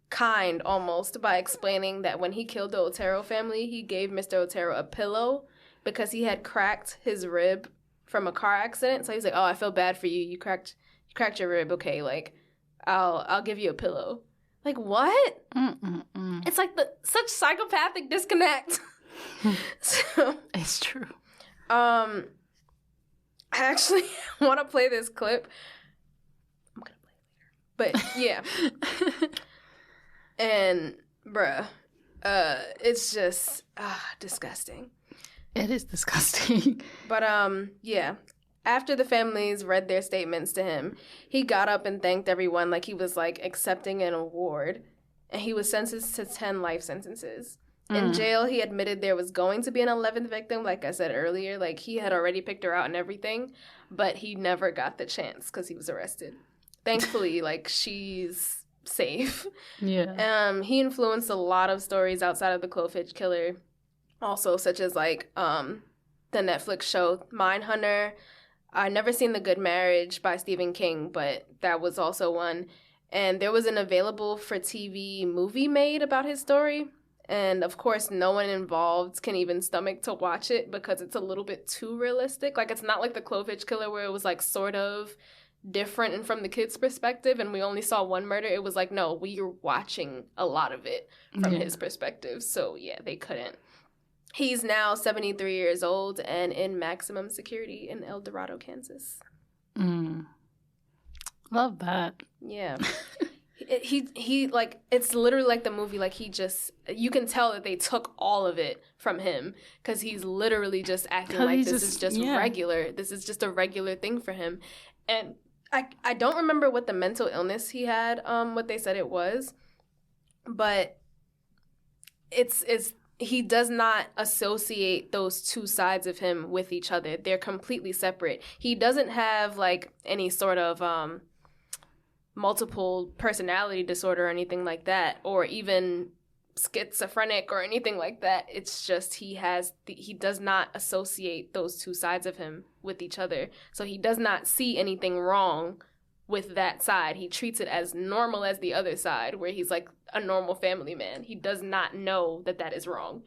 kind, almost, by explaining that when he killed the Otero family, he gave Mr. Otero a pillow because he had cracked his rib from a car accident. So he's like, oh, I feel bad for you. You cracked your rib. Okay, like, I'll give you a pillow. Like, what? It's like such psychopathic disconnect. So, it's true. I actually want to play this clip. I'm going to play it later. But, yeah. And, bruh, it's just disgusting. It is disgusting. But, yeah. After the families read their statements to him, he got up and thanked everyone like he was, like, accepting an award. And he was sentenced to 10 life sentences. In jail, he admitted there was going to be an 11th victim, like I said earlier. Like, he had already picked her out and everything, but he never got the chance because he was arrested. Thankfully, like, she's safe. Yeah. He influenced a lot of stories outside of the Clovehitch Killer, also, such as, like, the Netflix show Mindhunter. I never seen The Good Marriage by Stephen King, but that was also one. And there was an available for TV movie made about his story. And, of course, no one involved can even stomach to watch it because it's a little bit too realistic. Like, it's not like the Clovehitch Killer where it was, like, sort of different and from the kid's perspective and we only saw one murder. It was like, no, we are watching a lot of it from his perspective. So, yeah, they couldn't. He's now 73 years old and in maximum security in El Dorado, Kansas. Love that. Yeah. He like, it's literally like the movie, like, he just, you can tell that they took all of it from him because he's literally just acting like this is just regular. This is just a regular thing for him. And I don't remember what the mental illness he had, what they said it was, but it's he does not associate those two sides of him with each other. They're completely separate. He doesn't have, like, any sort of multiple personality disorder or anything like that, or even schizophrenic or anything like that. It's just he does not associate those two sides of him with each other. So he does not see anything wrong with that side. He treats it as normal as the other side, where he's like a normal family man. He does not know that that is wrong.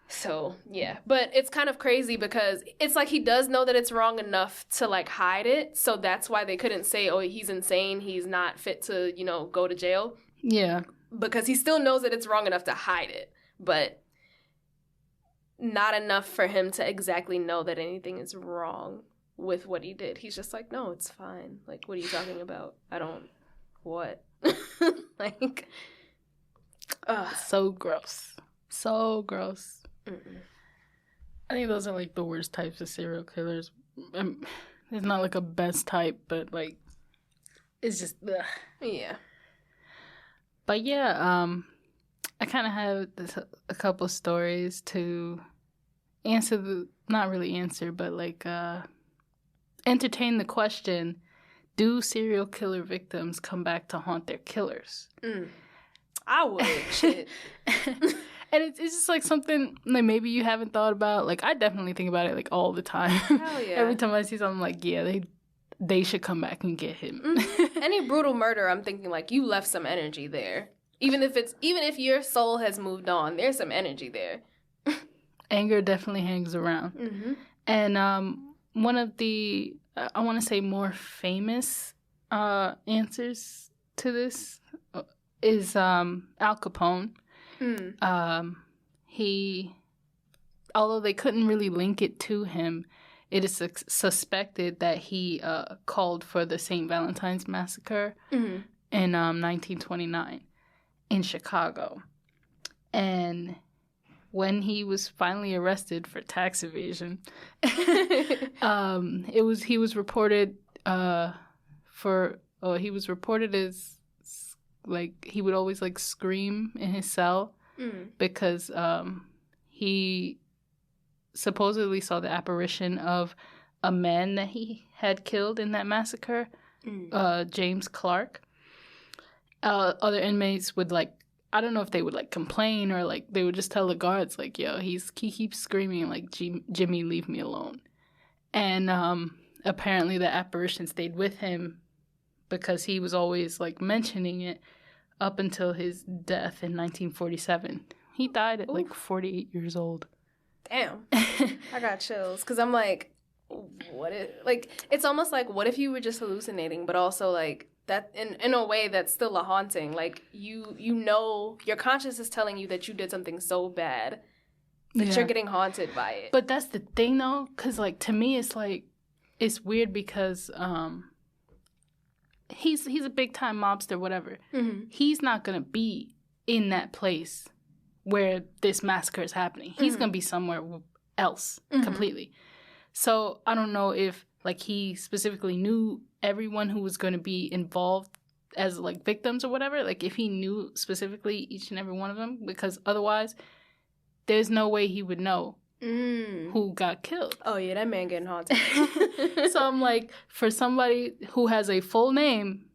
So, yeah. But it's kind of crazy because it's like he does know that it's wrong enough to, like, hide it. So that's why they couldn't say, oh, he's insane, he's not fit to, you know, go to jail. Yeah. Because he still knows that it's wrong enough to hide it. But not enough for him to exactly know that anything is wrong with what he did. He's just like, no, it's fine. Like, what are you talking about? What? Like, so gross. So gross. I think those are, like, the worst types of serial killers. It's not, like, a best type, but, like, it's just, ugh. Yeah. But, yeah, I kind of have a couple stories to not really answer, but, like, entertain the question, do serial killer victims come back to haunt their killers? I would. Shit. And it's just, like, something, like, maybe you haven't thought about. Like, I definitely think about it, like, all the time. Hell yeah. Every time I see something, I'm like, yeah, they should come back and get him. Any brutal murder, I'm thinking, like, you left some energy there. Even if your soul has moved on, there's some energy there. Anger definitely hangs around. And one of the, I want to say, more famous answers to this is Al Capone. He, although they couldn't really link it to him, it is suspected that he called for the St. Valentine's Massacre in 1929 in Chicago. And when he was finally arrested for tax evasion, he was reported as like he would always like scream in his cell because he supposedly saw the apparition of a man that he had killed in that massacre, James Clark. Other inmates would like, I don't know if they would like complain or like they would just tell the guards like, yo, he keeps screaming like, Jimmy, leave me alone. And apparently the apparition stayed with him because he was always like mentioning it up until his death in 1947. He died at like 48 years old. Damn. I got chills because I'm like, it's almost like, what if you were just hallucinating, but also like that in a way that's still a haunting. Like you know, your conscience is telling you that you did something so bad that you're getting haunted by it. But that's the thing though, because like to me it's like, it's weird because he's a big time mobster, whatever. Mm-hmm. He's not gonna be in that place where this massacre is happening. He's gonna be somewhere else completely. So I don't know if like he specifically knew everyone who was going to be involved as like victims or whatever. Like if he knew specifically each and every one of them, because otherwise there's no way he would know who got killed. Oh yeah, that man getting haunted. So I'm like, for somebody who has a full name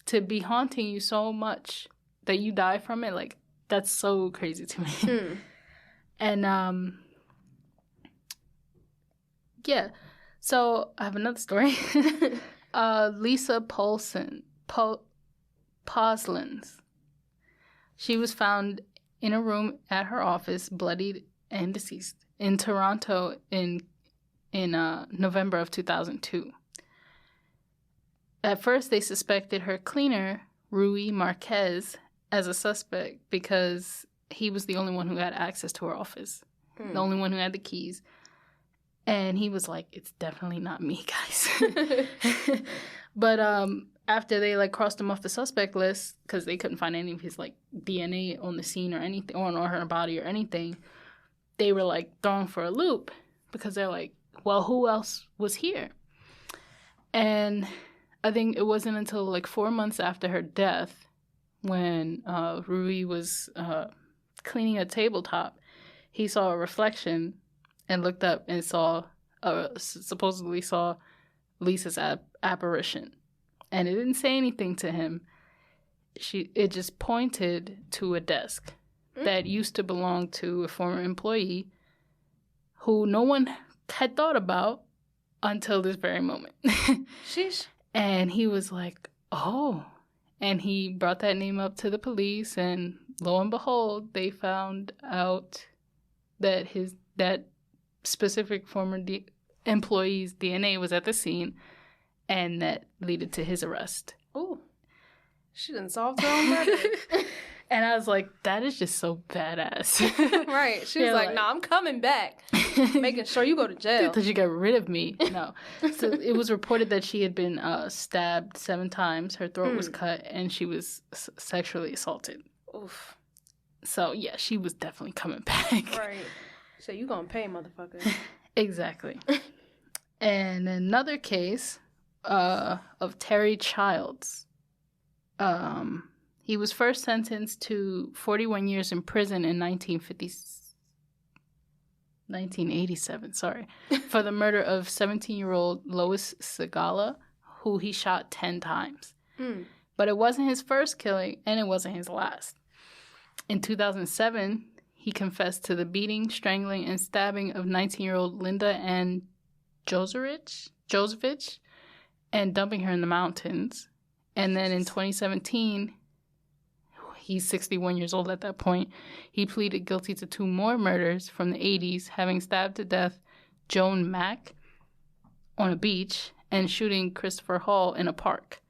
to be haunting you so much that you die from it, like that's so crazy to me. And yeah. So I have another story. Lisa Poslins. She was found in a room at her office, bloodied and deceased, in Toronto in November of 2002. At first, they suspected her cleaner, Rui Marquez, as a suspect because he was the only one who had access to her office, the only one who had the keys. And he was like, it's definitely not me, guys. But after they like crossed him off the suspect list because they couldn't find any of his like DNA on the scene or anything, or on her body or anything, they were like thrown for a loop because they're like, well, who else was here? And I think it wasn't until like 4 months after her death when Rui was cleaning a tabletop, he saw a reflection and looked up and supposedly saw Lisa's apparition. And it didn't say anything to him. It just pointed to a desk that used to belong to a former employee who no one had thought about until this very moment. Sheesh. And he was like, oh. And he brought that name up to the police, and lo and behold, they found out that that specific former employee's DNA was at the scene, and that led to his arrest. Oh, she done solved her own murder. And I was like, that is just so badass. Right. She was like, nah, I'm coming back. Making sure you go to jail. Because you got rid of me. No. So it was reported that she had been stabbed 7 times. Her throat was cut, and she was sexually assaulted. Oof. So, yeah, she was definitely coming back. Right. So you gonna pay, motherfucker. Exactly. And another case of Terry Childs. He was first sentenced to 41 years in prison in 1987, for the murder of 17-year-old Lois Segala, who he shot 10 times. But it wasn't his first killing, and it wasn't his last. In 2007, he confessed to the beating, strangling, and stabbing of 19-year-old Linda Ann Josevich and dumping her in the mountains. And then in 2017, he's 61 years old at that point, he pleaded guilty to 2 more murders from the 80s, having stabbed to death Joan Mack on a beach and shooting Christopher Hall in a park.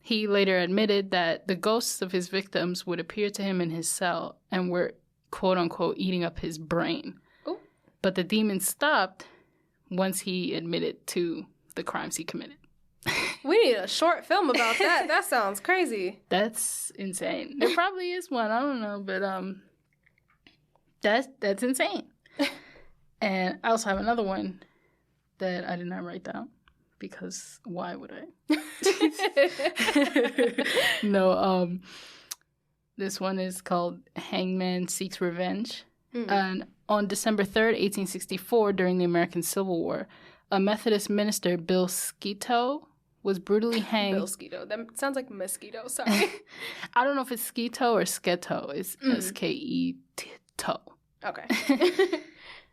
He later admitted that the ghosts of his victims would appear to him in his cell and were, quote-unquote, eating up his brain. Ooh. But the demons stopped once he admitted to the crimes he committed. We need a short film about that. That sounds crazy. That's insane. There probably is one. I don't know, but that's insane. And I also have another one that I did not write down because why would I? No, this one is called Hangman Seeks Revenge. And on December 3rd, 1864, during the American Civil War, a Methodist minister, Bill Skeeto, was brutally hanged. Bill Skeeto. That sounds like mosquito. Sorry. I don't know if it's Skeeto or Sketo. It's Sketo. Okay.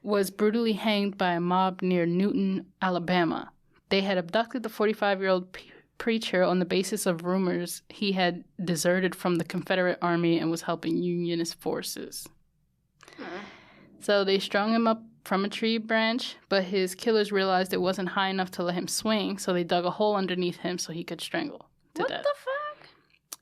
Was brutally hanged by a mob near Newton, Alabama. They had abducted the 45-year-old preacher on the basis of rumors he had deserted from the Confederate Army and was helping Unionist forces. So they strung him up from a tree branch, but his killers realized it wasn't high enough to let him swing, so they dug a hole underneath him so he could strangle to death. What the fuck?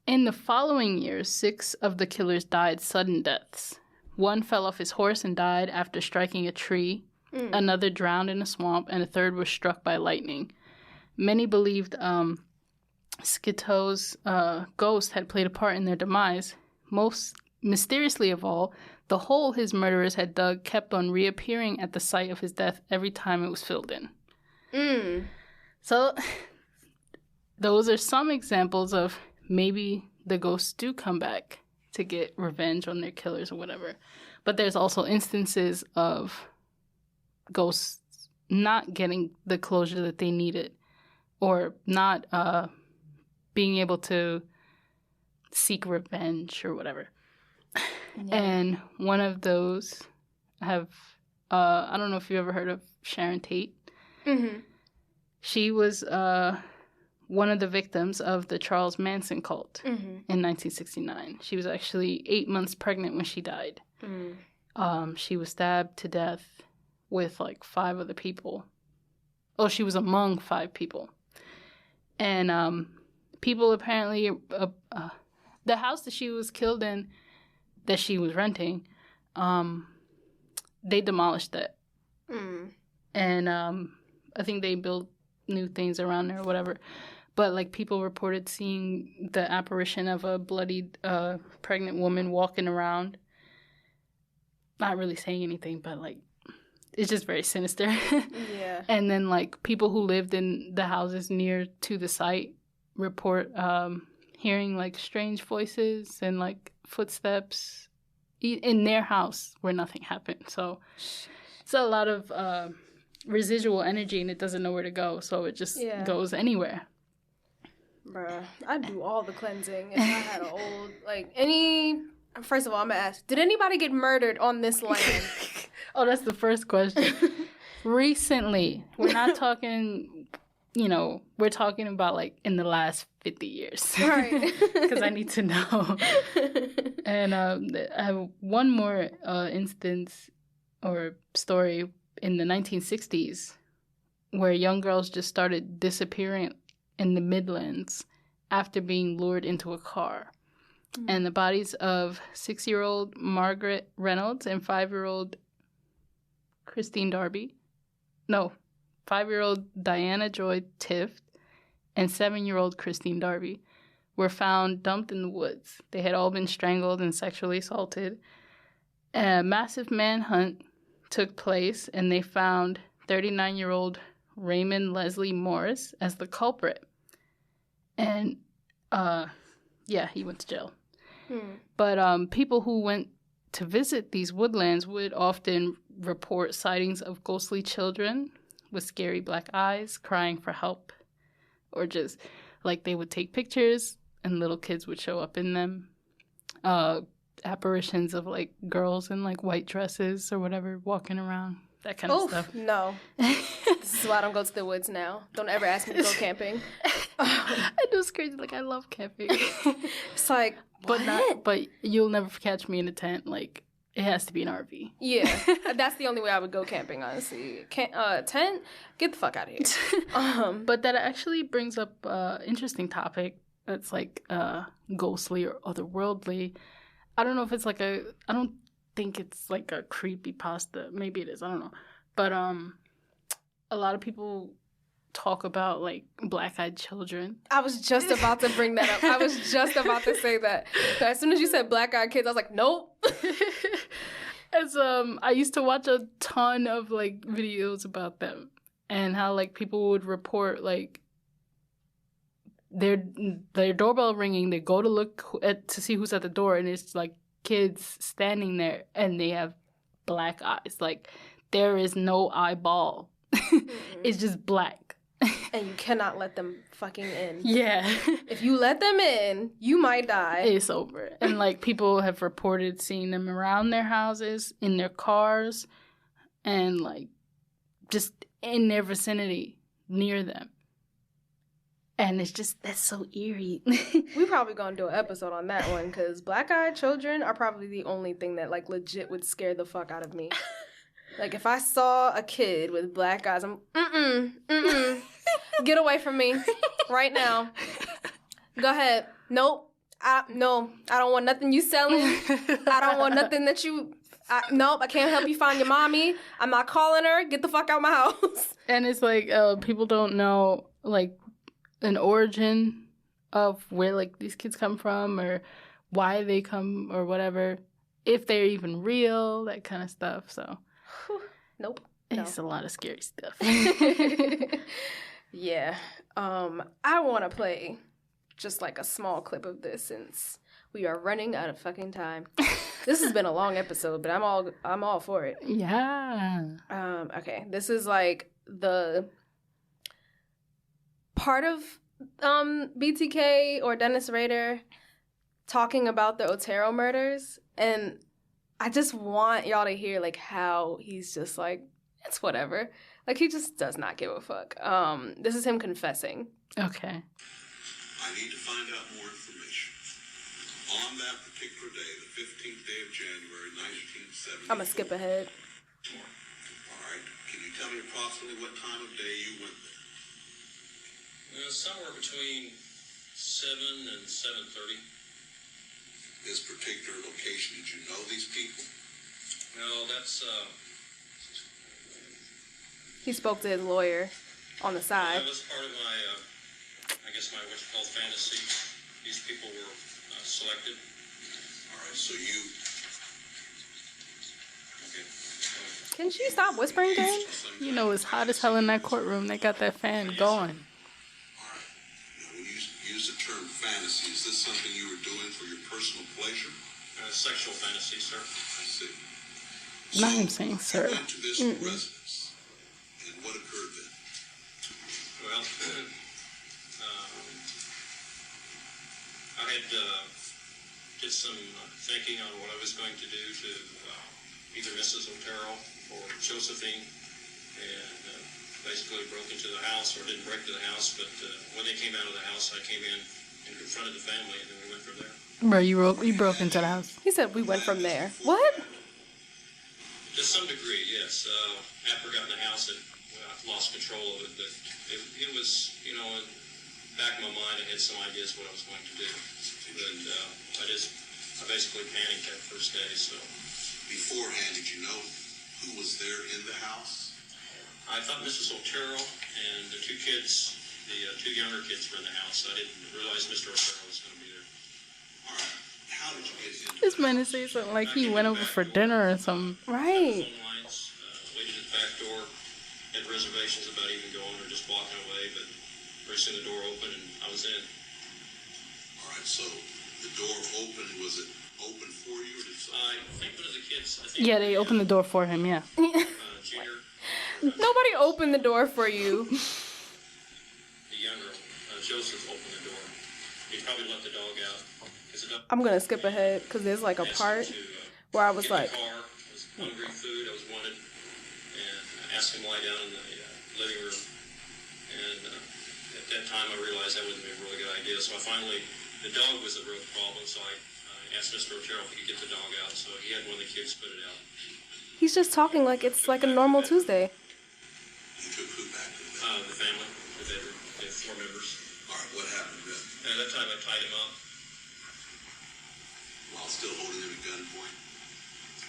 In the following years, 6 of the killers died sudden deaths. One fell off his horse and died after striking a tree. Another drowned in a swamp, and a third was struck by lightning. Many believed Skito's ghost had played a part in their demise. Most mysteriously of all, the hole his murderers had dug kept on reappearing at the site of his death every time it was filled in. So, those are some examples of maybe the ghosts do come back to get revenge on their killers or whatever. But there's also instances of ghosts not getting the closure that they needed or not being able to seek revenge or whatever. Yeah. And one of those I don't know if you've ever heard of Sharon Tate. She was one of the victims of the Charles Manson cult in 1969. She was actually 8 months pregnant when she died. She was stabbed to death with like 5 other people. Oh, she was among 5 people. And people apparently, the house that she was killed in, that she was renting, they demolished that. And I think they built new things around there or whatever. But like people reported seeing the apparition of a bloodied pregnant woman walking around. Not really saying anything, but like it's just very sinister. Yeah. And then like people who lived in the houses near to the site report hearing like strange voices and like footsteps in their house where nothing happened. So it's a lot of residual energy and it doesn't know where to go. So it just goes anywhere. Bruh, I'd do all the cleansing if I had an old, like, first of all, I'm going to ask, did anybody get murdered on this land? Oh, that's the first question. Recently, we're not talking, we're talking about, like, in the last 50 years. Right. Because I need to know. And I have one more instance or story in the 1960s where young girls just started disappearing in the Midlands after being lured into a car. And the bodies of 6-year-old Margaret Reynolds and 5-year-old Christine Darby. No, 5-year-old Diana Joy Tift and 7-year-old Christine Darby were found dumped in the woods. They had all been strangled and sexually assaulted. A massive manhunt took place, and they found 39-year-old Raymond Leslie Morris as the culprit. And, he went to jail. But people who went to visit these woodlands would often report sightings of ghostly children with scary black eyes crying for help. Or just, like, they would take pictures and little kids would show up in them. Apparitions of, like, girls in, like, white dresses or whatever walking around. That kind of stuff. No. This is why I don't go to the woods now. Don't ever ask me to go camping. I know it's crazy. Like, I love camping. It's like, but you'll never catch me in a tent. Like, it has to be an RV. Yeah. That's the only way I would go camping, honestly. Tent? Get the fuck out of here. But that actually brings up an interesting topic that's, like, ghostly or otherworldly. I don't know if it's like I don't think it's like a creepypasta. Maybe it is. I don't know. But a lot of people talk about, like, black-eyed children. I was just about to bring that up. I was just about to say that. So as soon as you said black-eyed kids, I was like, nope. As I used to watch a ton of, like, videos about them and how, like, people would report, like, their doorbell ringing. They go to look to see who's at the door, and it's like kids standing there, and they have black eyes. Like, there is no eyeball. It's just black. And you cannot let them fucking in. Yeah. If you let them in, you might die. It's over. And, like, people have reported seeing them around their houses, in their cars, and, like, just in their vicinity, near them. And it's just, that's so eerie. We probably gonna do an episode on that one, because black-eyed children are probably the only thing that, like, legit would scare the fuck out of me. Like, if I saw a kid with black eyes, I'm, get away from me right now. Go ahead. Nope. No, I don't want nothing you selling. I don't want nothing that you, nope, I can't help you find your mommy. I'm not calling her. Get the fuck out of my house. And it's like, people don't know, like, an origin of where, like, these kids come from or why they come or whatever. If they're even real, that kind of stuff, so. Nope. It's a lot of scary stuff. Yeah. I want to play just like a small clip of this since we are running out of fucking time. This has been a long episode, but I'm all for it. Yeah. Okay. This is like the part of BTK or Dennis Rader talking about the Otero murders, and I just want y'all to hear, like, how he's just like, it's whatever. Like, he just does not give a fuck. This is him confessing. Okay. I need to find out more information. On that particular day, the 15th day of January, 1970. I'm gonna skip ahead. All right. Can you tell me approximately what time of day you went there? Somewhere between 7 and 7:30. This particular location, did you know these people? No, that's, He spoke to his lawyer on the side. that was part of my, I guess my, what you call fantasy. These people were selected. All right, so you... Okay. Can she stop whispering to him? You know, it's hot as hell in that courtroom. They got that fan going. All right. Now, when you use the term fantasy, is this something you were doing for your personal pleasure? Sexual fantasy, sir. I see. Not him saying sir. You went to this residence, and what occurred then? Well, I had did some thinking on what I was going to do to either Mrs. Otero or Josephine, and basically broke into the house, or didn't break to the house, but when they came out of the house, I came in and confronted the family, and then we went from there. Bro, you broke into the house. He said we went from there. What? To some degree, yes. After I got in the house, I lost control of it, but it was, you know, back in my mind, I had some ideas what I was going to do. And I basically panicked that first day, so. Beforehand, did you know who was there in the house? I thought Mrs. Otero and the two kids, the two younger kids were in the house. I didn't realize Mr. Otero was going to be there. All right. How did you get into This man is saying something like he went over for dinner or something. Right. Phone lines, waited at the back door, had reservations about even going or just walking away, but pretty soon the door opened and I was in. All right, so the door opened. Was it open for you, or did I think one of the kids, Yeah, they opened the door for him, yeah. Junior, Nobody opened the door for you. the younger, Joseph opened the door. He probably let the dog out. I'm gonna skip ahead because there's like a part where I was like, I was hungry food, I was wanted, and I asked him to lie down in the living room. And at that time, I realized that wouldn't be a really good idea. So I finally, the dog was a real problem. So I asked Mr. Otero if he could get the dog out. So he had one of the kids put it out. he's just talking like it's like a normal Tuesday. you took who back to the bed? The family, the bedroom, they have 4 members. All right, what happened then? And at that time, I tied him up. While still holding him at gunpoint?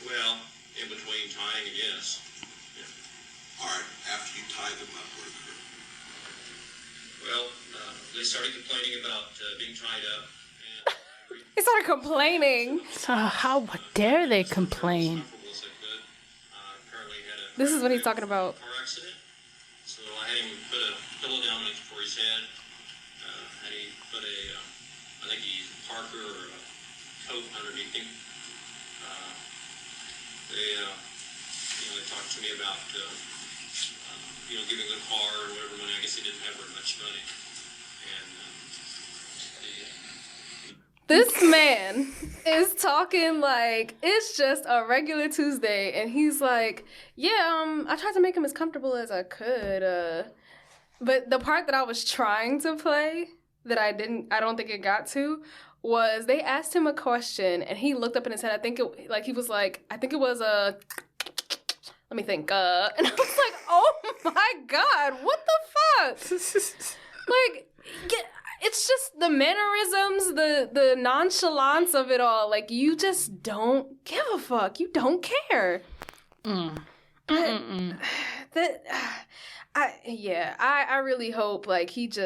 Well, in between tying and yes. All right, after you tied them not worth her? Well, they started complaining about being tied up. And He started complaining. So how dare they complain? comfortable as I could. Apparently had a This is what he's talking about. car accident. So I had him put a pillow down for his head. Had him put I think he's a Parker or a coat underneath him. They talked to me about, giving the car or whatever money. I guess he didn't have very much money. And This man is talking like it's just a regular Tuesday, and he's like, yeah, I tried to make him as comfortable as I could. But the part that I was trying to play that I don't think it got to, was they asked him a question, and he looked up in his head. I think it was a, let me think, and I was like, oh my God, what the fuck? Like, it's just the mannerisms, the nonchalance of it all. Like, you just don't give a fuck. You don't care. I really hope, like, he's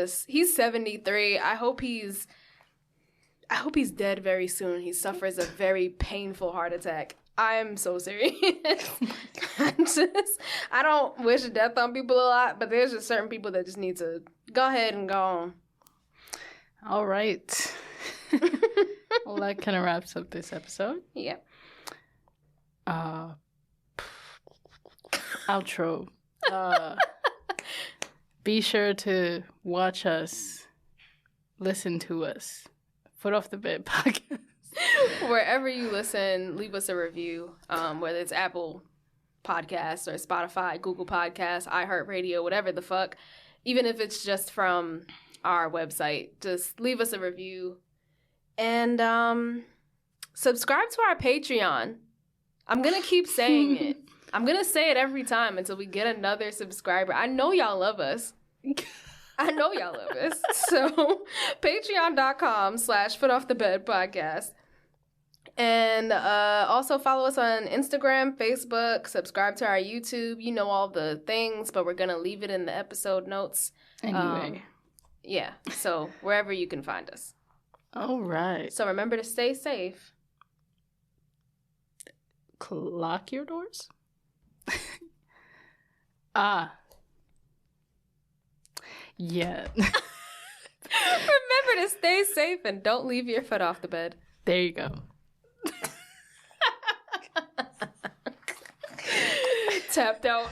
73. I hope he's dead very soon. He suffers a very painful heart attack. I'm so serious. I don't wish death on people a lot, but there's just certain people that just need to go ahead and go on. All right. Well, that kind of wraps up this episode. Yeah. Outro. Be sure to watch us, listen to us. Foot Off the Bed podcast. Wherever you listen, leave us a review, whether it's Apple Podcasts or Spotify, Google Podcasts, iHeartRadio, whatever the fuck. Even if it's just from our website, just leave us a review. And subscribe to our Patreon. I'm going to keep saying it. I'm going to say it every time until we get another subscriber. I know y'all love us. So, patreon.com/footoffthebedpodcast. And also follow us on Instagram, Facebook, subscribe to our YouTube. You know all the things, but we're going to leave it in the episode notes. Anyway. Yeah, so wherever you can find us. All right. So remember to stay safe. Lock your doors? Yeah. Remember to stay safe and don't leave your foot off the bed. There you go. Tapped out.